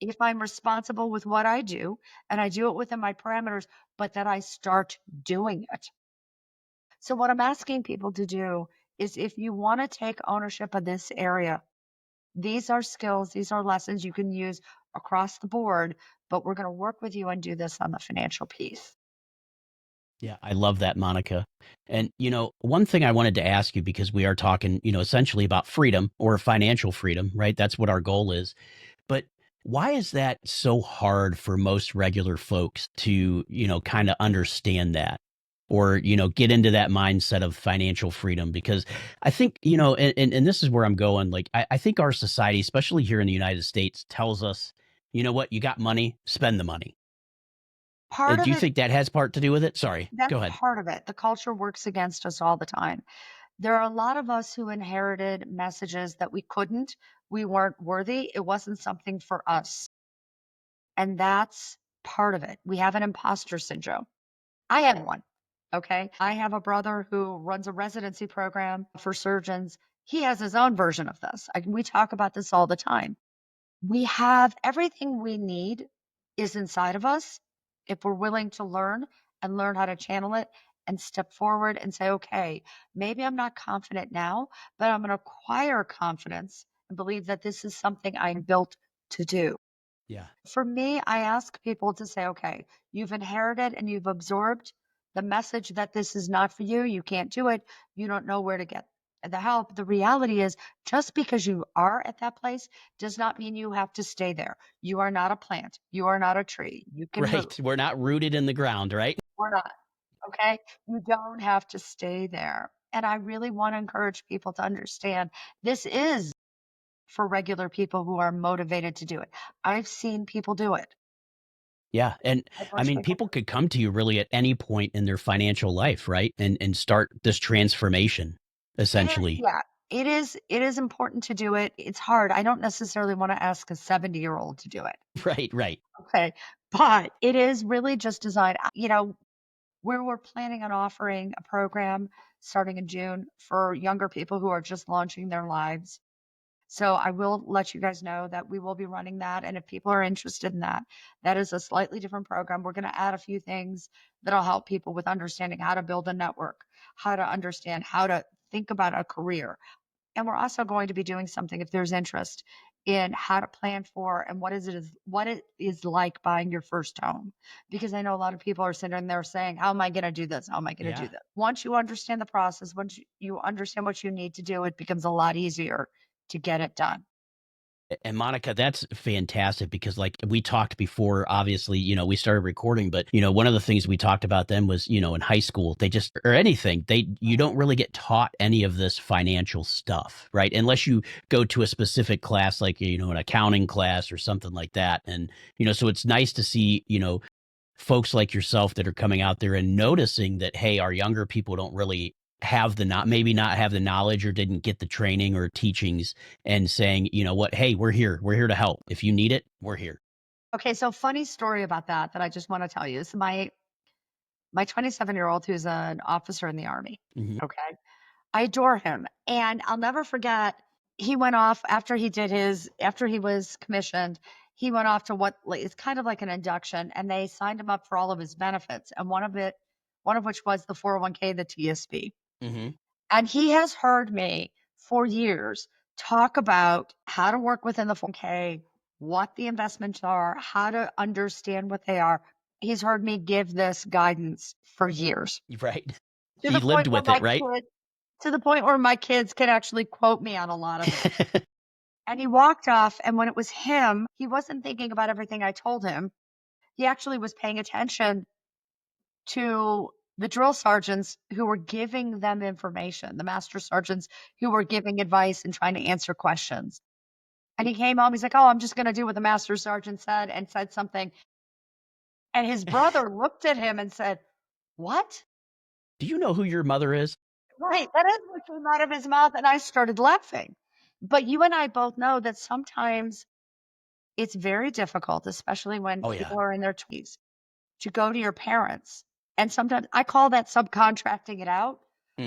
if I'm responsible with what I do and I do it within my parameters, but that I start doing it. So, what I'm asking people to do is if you want to take ownership of this area, these are skills, these are lessons you can use across the board, but we're going to work with you and do this on the financial piece. Yeah, I love that, Monica. And, one thing I wanted to ask you because we are talking, essentially about freedom or financial freedom, right? That's what our goal is. But why is that so hard for most regular folks to, kind of understand that or, get into that mindset of financial freedom? Because I think, and this is where I'm going. Like, I think our society, especially here in the United States, tells us, you know what, you got money, spend the money. Part Do of you it, think that has part to do with it? Sorry, that's go ahead. part of it. The culture works against us all the time. There are a lot of us who inherited messages that we weren't worthy, it wasn't something for us. And that's part of it. We have an imposter syndrome. I had one. Okay. I have a brother who runs a residency program for surgeons. He has his own version of this. We talk about this all the time. We have everything we need is inside of us if we're willing to learn and learn how to channel it and step forward and say, okay, maybe I'm not confident now, but I'm going to acquire confidence and believe that this is something I'm built to do. Yeah. For me, I ask people to say, okay, you've inherited and you've absorbed the message that this is not for you. You can't do it. You don't know where to get the help. The reality is, just because you are at that place does not mean you have to stay there. You are not a plant. You are not a tree. You can move. Right. We're not rooted in the ground, right? We're not. Okay. You don't have to stay there. And I really want to encourage people to understand this is for regular people who are motivated to do it. I've seen people do it. Yeah, and I've I watched mean, people people could come to you really at any point in their financial life, right? And start this transformation, It is, essentially. yeah. It is important to do it. It's hard. I don't necessarily wanna ask a 70-year-old to do it, Right, right. okay? But it is really just designed where we're planning on offering a program starting in June for younger people who are just launching their lives. So I will let you guys know that we will be running that, and if people are interested in that, that is a slightly different program. We're gonna add a few things that'll help people with understanding how to build a network, how to understand how to think about a career, and we're also going to be doing something if there's interest in how to plan for and what it is like buying your first home. Because I know a lot of people are sitting there saying, how am I going to do this? How am I going to do Yeah. this? Once you understand the process, once you understand what you need to do, it becomes a lot easier to get it done. And Monica, that's fantastic because like we talked before, obviously, we started recording, but one of the things we talked about then was, in high school, they just or anything, you don't really get taught any of this financial stuff, right? Unless you go to a specific class like, an accounting class or something like that. And, so it's nice to see, folks like yourself that are coming out there and noticing that, hey, our younger people don't really have the not maybe not have the knowledge or didn't get the training or teachings and saying, you know what, hey, we're here to help. If you need it, we're here. Okay, so funny story about that I just want to tell you is my 27-year-old who's an officer in the army. Hmm. Okay. I adore him, and I'll never forget, he went off after he was commissioned, he went off to what like, it's kind of like an induction, and they signed him up for all of his benefits, and one of which was the 401k, the TSP. Hmm. And he has heard me for years talk about how to work within the 401k, what the investments are, how to understand what they are. He's heard me give this guidance for years Right. to He the lived point where with it, right? my kids can actually quote me on a lot of it. And he walked off, and when it was him, he wasn't thinking about everything I told him. He actually was paying attention to the drill sergeants who were giving them information, the master sergeants who were giving advice and trying to answer questions. And he came home, he's like, "Oh, I'm just gonna do what the master sergeant said," and said something. And his brother looked at him and said, "What?" Do you know who your mother is? Right, that is what came out of his mouth, and I started laughing. But you and I both know that sometimes it's very difficult, especially when Oh, yeah. people are in their 20s, to go to your parents. And sometimes I call that subcontracting it out.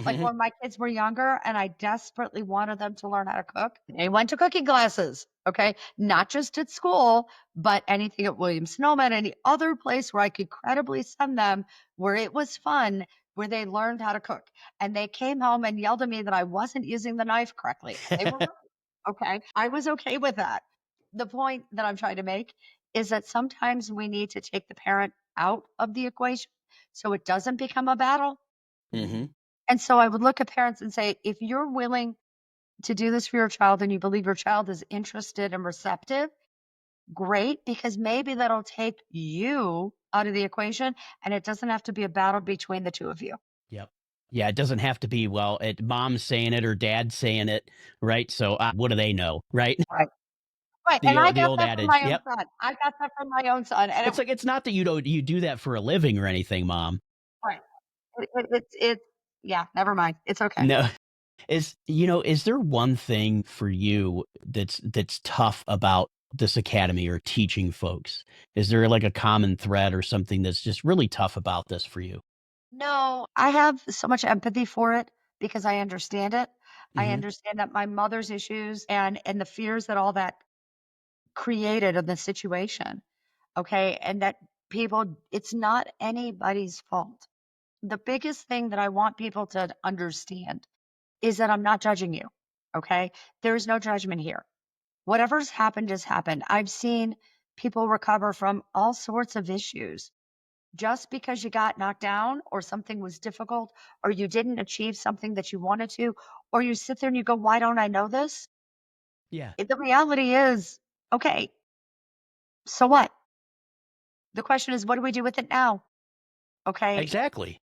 Like Mhm. when my kids were younger and I desperately wanted them to learn how to cook, they went to cooking classes. Okay. Not just at school, but anything at Williams Sonoma, any other place where I could credibly send them where it was fun, where they learned how to cook. And they came home and yelled at me that I wasn't using the knife correctly. And they were right. Okay. I was okay with that. The point that I'm trying to make is that sometimes we need to take the parent out of the equation so it doesn't become a battle. Mhm. And so I would look at parents and say, if you're willing to do this for your child and you believe your child is interested and receptive, great, because maybe that'll take you out of the equation and it doesn't have to be a battle between the two of you. Yep. Yeah, it doesn't have to be, well, mom's saying it or dad's saying it, right? So, what do they know, right? Right. Right. And I The got old that from adage. my own Yep. son. I got that from my own son. And it, It's like, it's not that you do that for a living or anything, mom. right. It's, yeah, never mind. It's okay. No. Is there one thing for you that's tough about this academy or teaching folks? Is there like a common thread or something that's just really tough about this for you? No, I have so much empathy for it because I understand it. I Mhm. understand that my mother's issues and the fears that all that created in the situation, okay? And that people it's not anybody's fault. The biggest thing that I want people to understand is that I'm not judging you, okay? There's no judgment here. Whatever's happened has happened. I've seen people recover from all sorts of issues just because you got knocked down or something was difficult or you didn't achieve something that you wanted to, or you sit there and you go, why don't I know this? Yeah. The reality is, okay, so what? The question is, what do we do with it now? Okay. Exactly.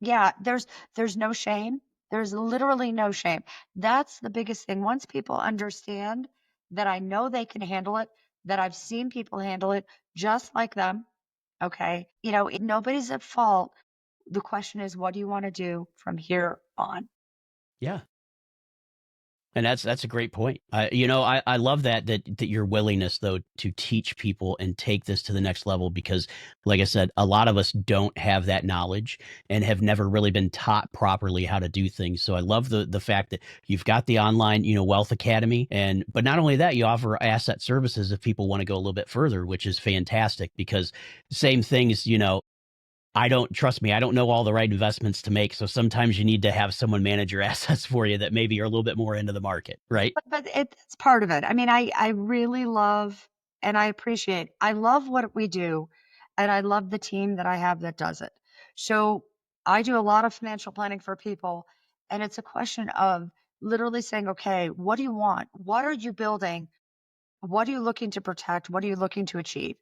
Yeah, there's no shame. There's literally no shame. That's the biggest thing. Once people understand that I know they can handle it, that I've seen people handle it just like them, okay? Nobody's at fault. The question is, what do you want to do from here on? Yeah. And that's a great point. I love that your willingness though to teach people and take this to the next level because, like I said, a lot of us don't have that knowledge and have never really been taught properly how to do things. So I love the fact that you've got the online, wealth academy, and but not only that, you offer asset services if people want to go a little bit further, which is fantastic because same things, I don't trust me, I don't know all the right investments to make, so sometimes you need to have someone manage your assets for you that maybe are a little bit more into the market, right? But it's part of it. I mean, I really love and I appreciate I love what we do, and I love the team that I have that does it. So, I do a lot of financial planning for people, and it's a question of literally saying, "Okay, what do you want? What are you building? What are you looking to protect? What are you looking to achieve?"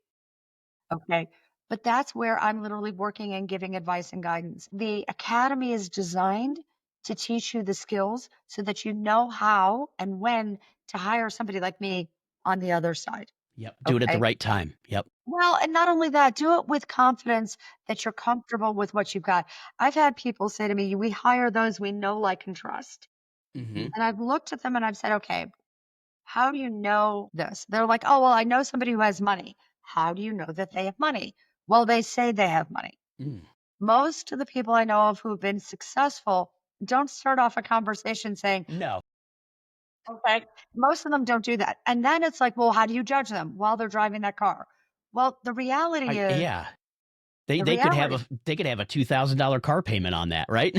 Okay. But that's where I'm literally working and giving advice and guidance. The academy is designed to teach you the skills so that you know how and when to hire somebody like me on the other side. Yep, do it at the Okay. right time. Yep. Well, and not only that, do it with confidence that you're comfortable with what you've got. I've had people say to me, we hire those we know, like, and trust. Mhm. And I've looked at them and I've said, okay, how do you know this? They're like, oh, well, I know somebody who has money. How do you know that they have money? Well, they say they have money. Mm. Most of the people I know of who've been successful don't start off a conversation saying, No. okay, most of them don't do that. And then it's like, well, how do you judge them while they're driving that car? Well, the reality I is, yeah. They the they could have reality, a $2,000 car payment on that, right?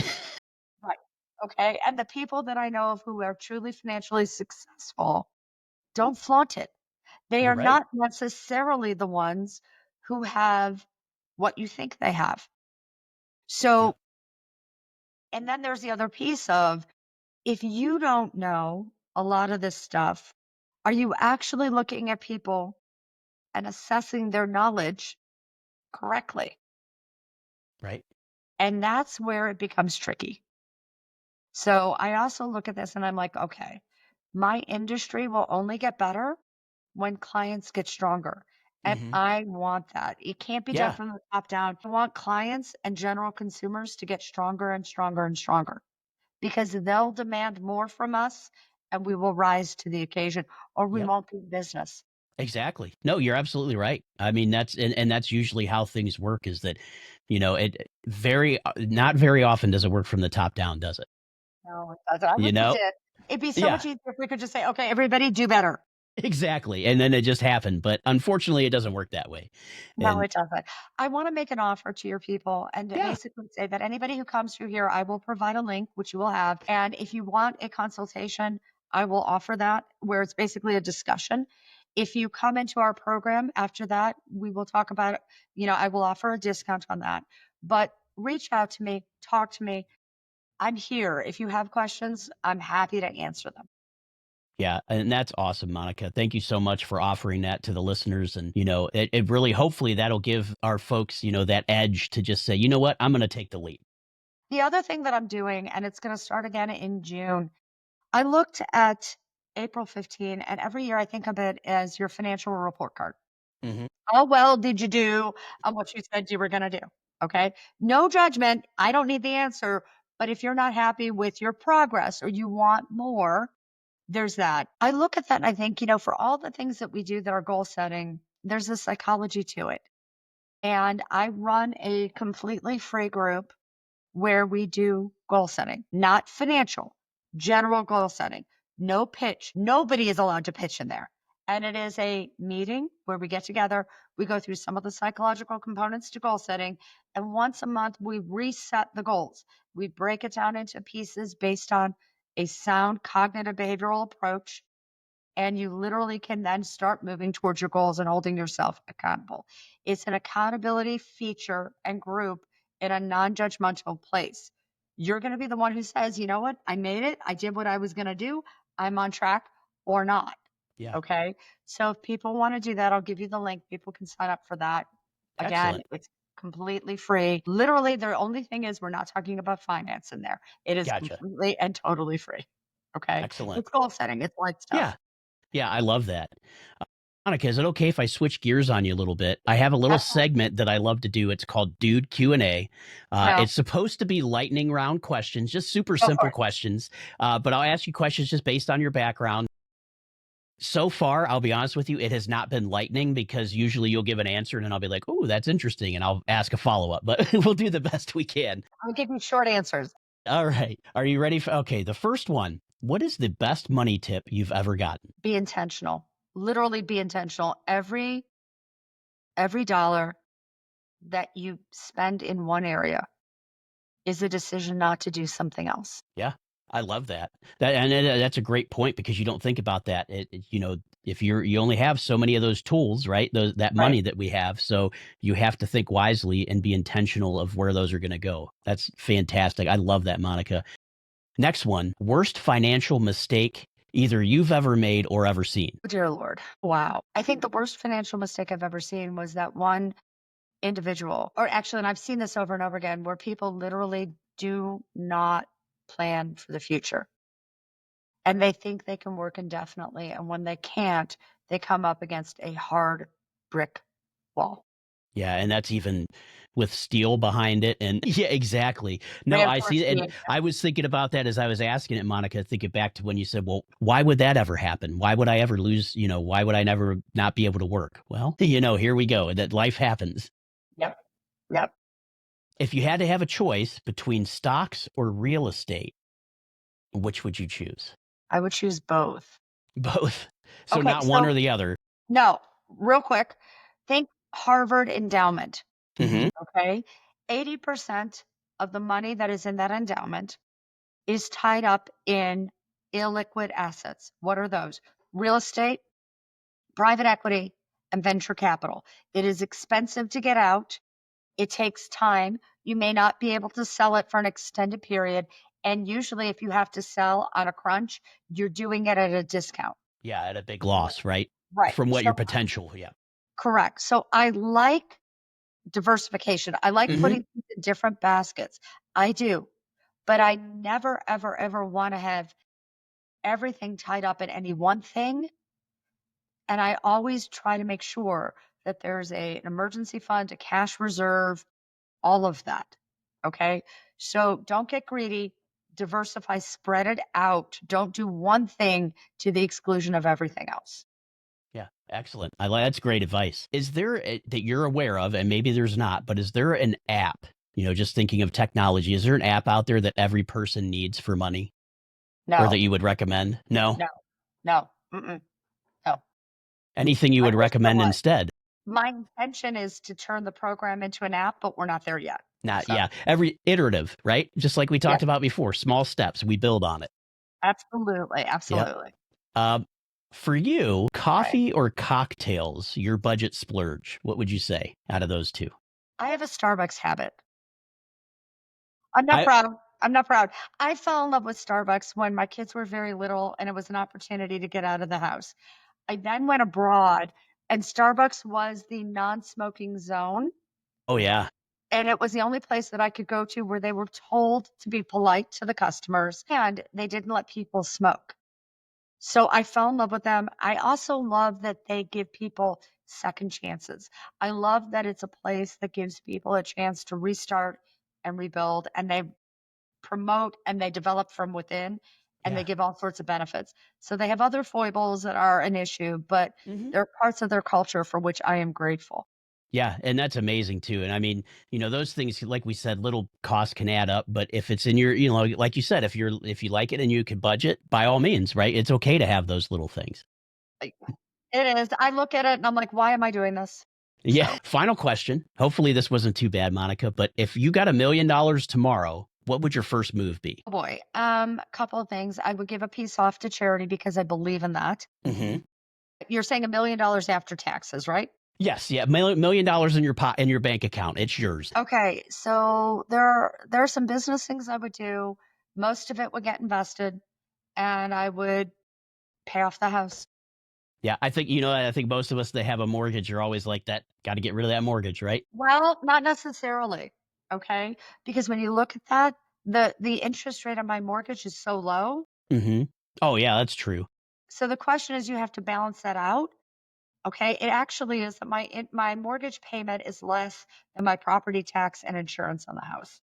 right? Okay. And the people that I know of who are truly financially successful don't flaunt it. They You're are right. not necessarily the ones who have what you think they have. So, Yep. and then there's the other piece of if you don't know a lot of this stuff, are you actually looking at people and assessing their knowledge correctly? Right. And that's where it becomes tricky. So I also look at this and I'm like, okay, my industry will only get better when clients get stronger. And Mhm. I want that. It can't be done Yeah. from the top down. I want clients and general consumers to get stronger and stronger and stronger because they'll demand more from us and we will rise to the occasion or we Yep. won't do business. Exactly. No, you're absolutely right. I mean, and that's usually how things work is that, not very often does it work from the top down, does it? No, I You wish it know? did. It'd be so Yeah, much easier if we could just say, okay, everybody do better. exactly. And then it just happened, but unfortunately it doesn't work that way. No, And it doesn't. I want to make an offer to your people and to yeah, basically say that anybody who comes through here, I will provide a link, which you will have. And if you want a consultation, I will offer that where it's basically a discussion. If you come into our program after that, we will talk about it. I will offer a discount on that. But reach out to me, talk to me. I'm here. If you have questions, I'm happy to answer them. yeah, and that's awesome, Monica. Thank you so much for offering that to the listeners. And, it really, hopefully that'll give our folks, that edge to just say, you know what, I'm going to take the leap. The other thing that I'm doing, and it's going to start again in June, I looked at April 15, and every year I think of it as your financial report card. Hmm. How well did you do on what you said you were going to do? Okay. No judgment. I don't need the answer. But if you're not happy with your progress or you want more, there's that. I look at that and I think, for all the things that we do that are goal setting, there's a psychology to it. And I run a completely free group where we do goal setting, not financial, general goal setting. No pitch. Nobody is allowed to pitch in there. And it is a meeting where we get together, we go through some of the psychological components to goal setting, and once a month we reset the goals. We break it down into pieces based on a sound cognitive behavioral approach and you literally can then start moving towards your goals and holding yourself accountable. It's an accountability feature and group in a non judgmental place. You're going to be the one who says, you know what? I made it. I did what I was going to do. I'm on track or not. Yeah. Okay. So if people want to do that, I'll give you the link. People can sign up for that. Again, Excellent. it's completely free. Literally, the only thing is we're not talking about finance in there. It is Gotcha. completely and totally free. Okay. Excellent. It's goal setting, it's light stuff. Yeah. Yeah. I love that. Monica, is it okay if I switch gears on you a little bit? I have a little segment that I love to do. It's called Dude Q&A. Well, It's supposed to be lightning round questions, just super go for simple it. questions. But I'll ask you questions just based on your background. So far, I'll be honest with you, it has not been lightning because usually you'll give an answer and then I'll be like, "Oh, that's interesting," and I'll ask a follow up. But we'll do the best we can. I'll give you short answers. All right. Are you ready for? Okay. The first one. What is the best money tip you've ever gotten? Be intentional. Literally be intentional. Every dollar that you spend in one area is a decision not to do something else. Yeah, I love that. That's a great point because you don't think about that. If you only have so many of those tools, right? That Right. money that we have, so you have to think wisely and be intentional of where those are going to go. That's fantastic. I love that, Monica. Next one, worst financial mistake either you've ever made or ever seen. Oh, dear Lord. Wow. I think the worst financial mistake I've ever seen was that one individual, or actually, and I've seen this over and over again, where people literally do not plan for the future and they think they can work indefinitely. And when they can't, they come up against a hard brick wall. Yeah, and that's even with steel behind it, and yeah, exactly. No, I see, Reinforced and behavior. I was thinking about that as I was asking it, Monica, thinking back to when you said, "Well, why would that ever happen? Why would I ever lose, why would I never not be able to work?" Well, here we go, that life happens. Yep. Yep. If you had to have a choice between stocks or real estate, which would you choose? I would choose both. Both. So Okay, not one so or the other. no, real quick, think Harvard endowment, Mhm. okay? 80% of the money that is in that endowment is tied up in illiquid assets. What are those? Real estate, private equity, and venture capital. It is expensive to get out. It takes time. You may not be able to sell it for an extended period. And usually, if you have to sell on a crunch, you're doing it at a discount. Yeah, at a big loss, right? Right. From what So your potential, yeah. correct. So I like diversification. I like Mhm. putting things in different baskets. I do. But I never, ever, ever want to have everything tied up in any one thing. And I always try to make sure that there's an emergency fund, a cash reserve, all of that. Okay. So don't get greedy, diversify, spread it out. Don't do one thing to the exclusion of everything else. Yeah, excellent. That's great advice. Is there that you're aware of, and maybe there's not, but is there an app? Just thinking of technology, is there an app out there that every person needs for money, or that No, you would recommend? No. no, no, mm-mm, no. Anything you I would wish there recommend was. instead? My intention is to turn the program into an app, but we're not there yet. Not, So, yeah. Every iterative, right? Just like we yes, talked about before, small steps. We build on it. absolutely, Yep. absolutely. Um, for you, Right. coffee or cocktails, your budget splurge, what would you say out of those two? I have a Starbucks habit. I'm not I proud. I'm not proud. I fell in love with Starbucks when my kids were very little and it was an opportunity to get out of the house. I then went abroad and Starbucks was the non-smoking zone. Oh yeah. And it was the only place that I could go to where they were told to be polite to the customers and they didn't let people smoke. So I fell in love with them. I also love that they give people second chances. I love that it's a place that gives people a chance to restart and rebuild, and they promote and they develop from within, and they Yeah. give all sorts of benefits. So they have other foibles that are an issue, but Mhm. they're parts of their culture for which I am grateful. Yeah, and that's amazing too. And I mean, those things, like we said, little costs can add up. But if it's in your, like you said, if you like it and you can budget, by all means, right? It's okay to have those little things. Like, it is. I look at it and I'm like, why am I doing this? Yeah. So, Final question. Hopefully this wasn't too bad, Monica. But if you got $1 million tomorrow, what would your first move be? oh boy, a couple of things. I would give a piece off to charity because I believe in that. Hmm. You're saying $1 million after taxes, right? Yes. Yeah. Million dollars in your pot in your bank account. It's yours. Okay, so there are some business things I would do. Most of it would get invested, and I would pay off the house. Yeah. I think most of us that have a mortgage are always like that. Got to get rid of that mortgage, right? Well, not necessarily, okay? Because when you look at that, the interest rate on my mortgage is so low. Hmm. Oh yeah, that's true. So the question is, you have to balance that out. Okay, it actually is that my mortgage payment is less than my property tax and insurance on the house.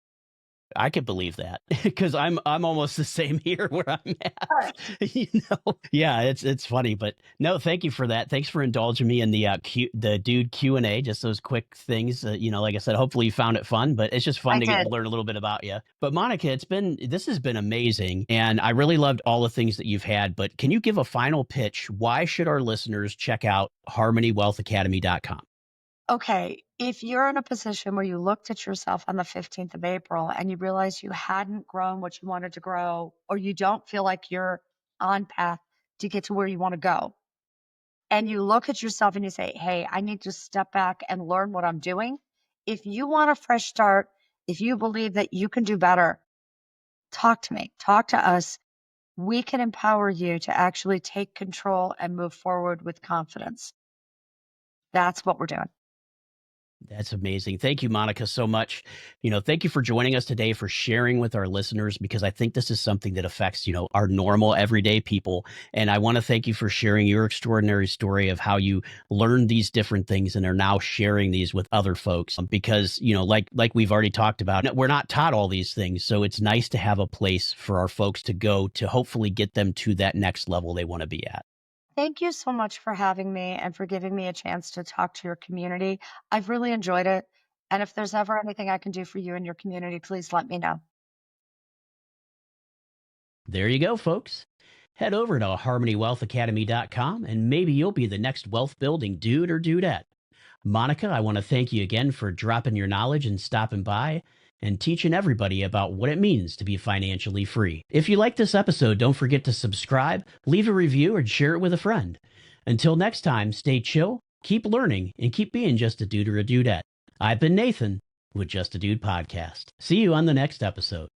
I could believe that because I'm almost the same here where I'm at. Right. Yeah, it's funny, but no, thank you for that. Thanks for indulging me in the dude Q&A, just those quick things. Like I said, hopefully you found it fun, but it's just fun I to get did. to learn a little bit about you. But Monica, this has been amazing, and I really loved all the things that you've had. But can you give a final pitch? Why should our listeners check out harmonywealthacademy.com? Okay, if you're in a position where you looked at yourself on the 15th of April and you realized you hadn't grown what you wanted to grow, or you don't feel like you're on path to get to where you want to go, and you look at yourself and you say, hey, I need to step back and learn what I'm doing. If you want a fresh start, if you believe that you can do better, talk to me, talk to us. We can empower you to actually take control and move forward with confidence. That's what we're doing. That's amazing. Thank you, Monica, so much. Thank you for joining us today, for sharing with our listeners, because I think this is something that affects, our normal everyday people. And I want to thank you for sharing your extraordinary story of how you learned these different things and are now sharing these with other folks. Because, like we've already talked about, we're not taught all these things. So it's nice to have a place for our folks to go to hopefully get them to that next level they want to be at. Thank you so much for having me and for giving me a chance to talk to your community. I've really enjoyed it. And if there's ever anything I can do for you and your community, please let me know. There you go, folks. Head over to harmonywealthacademy.com and maybe you'll be the next wealth building dude or dudette. Monica, I want to thank you again for dropping your knowledge and stopping by and teaching everybody about what it means to be financially free. If you like this episode, don't forget to subscribe, leave a review, and share it with a friend. Until next time, stay chill, keep learning, and keep being just a dude or a dudette. I've been Nathan with Just a Dude Podcast. See you on the next episode.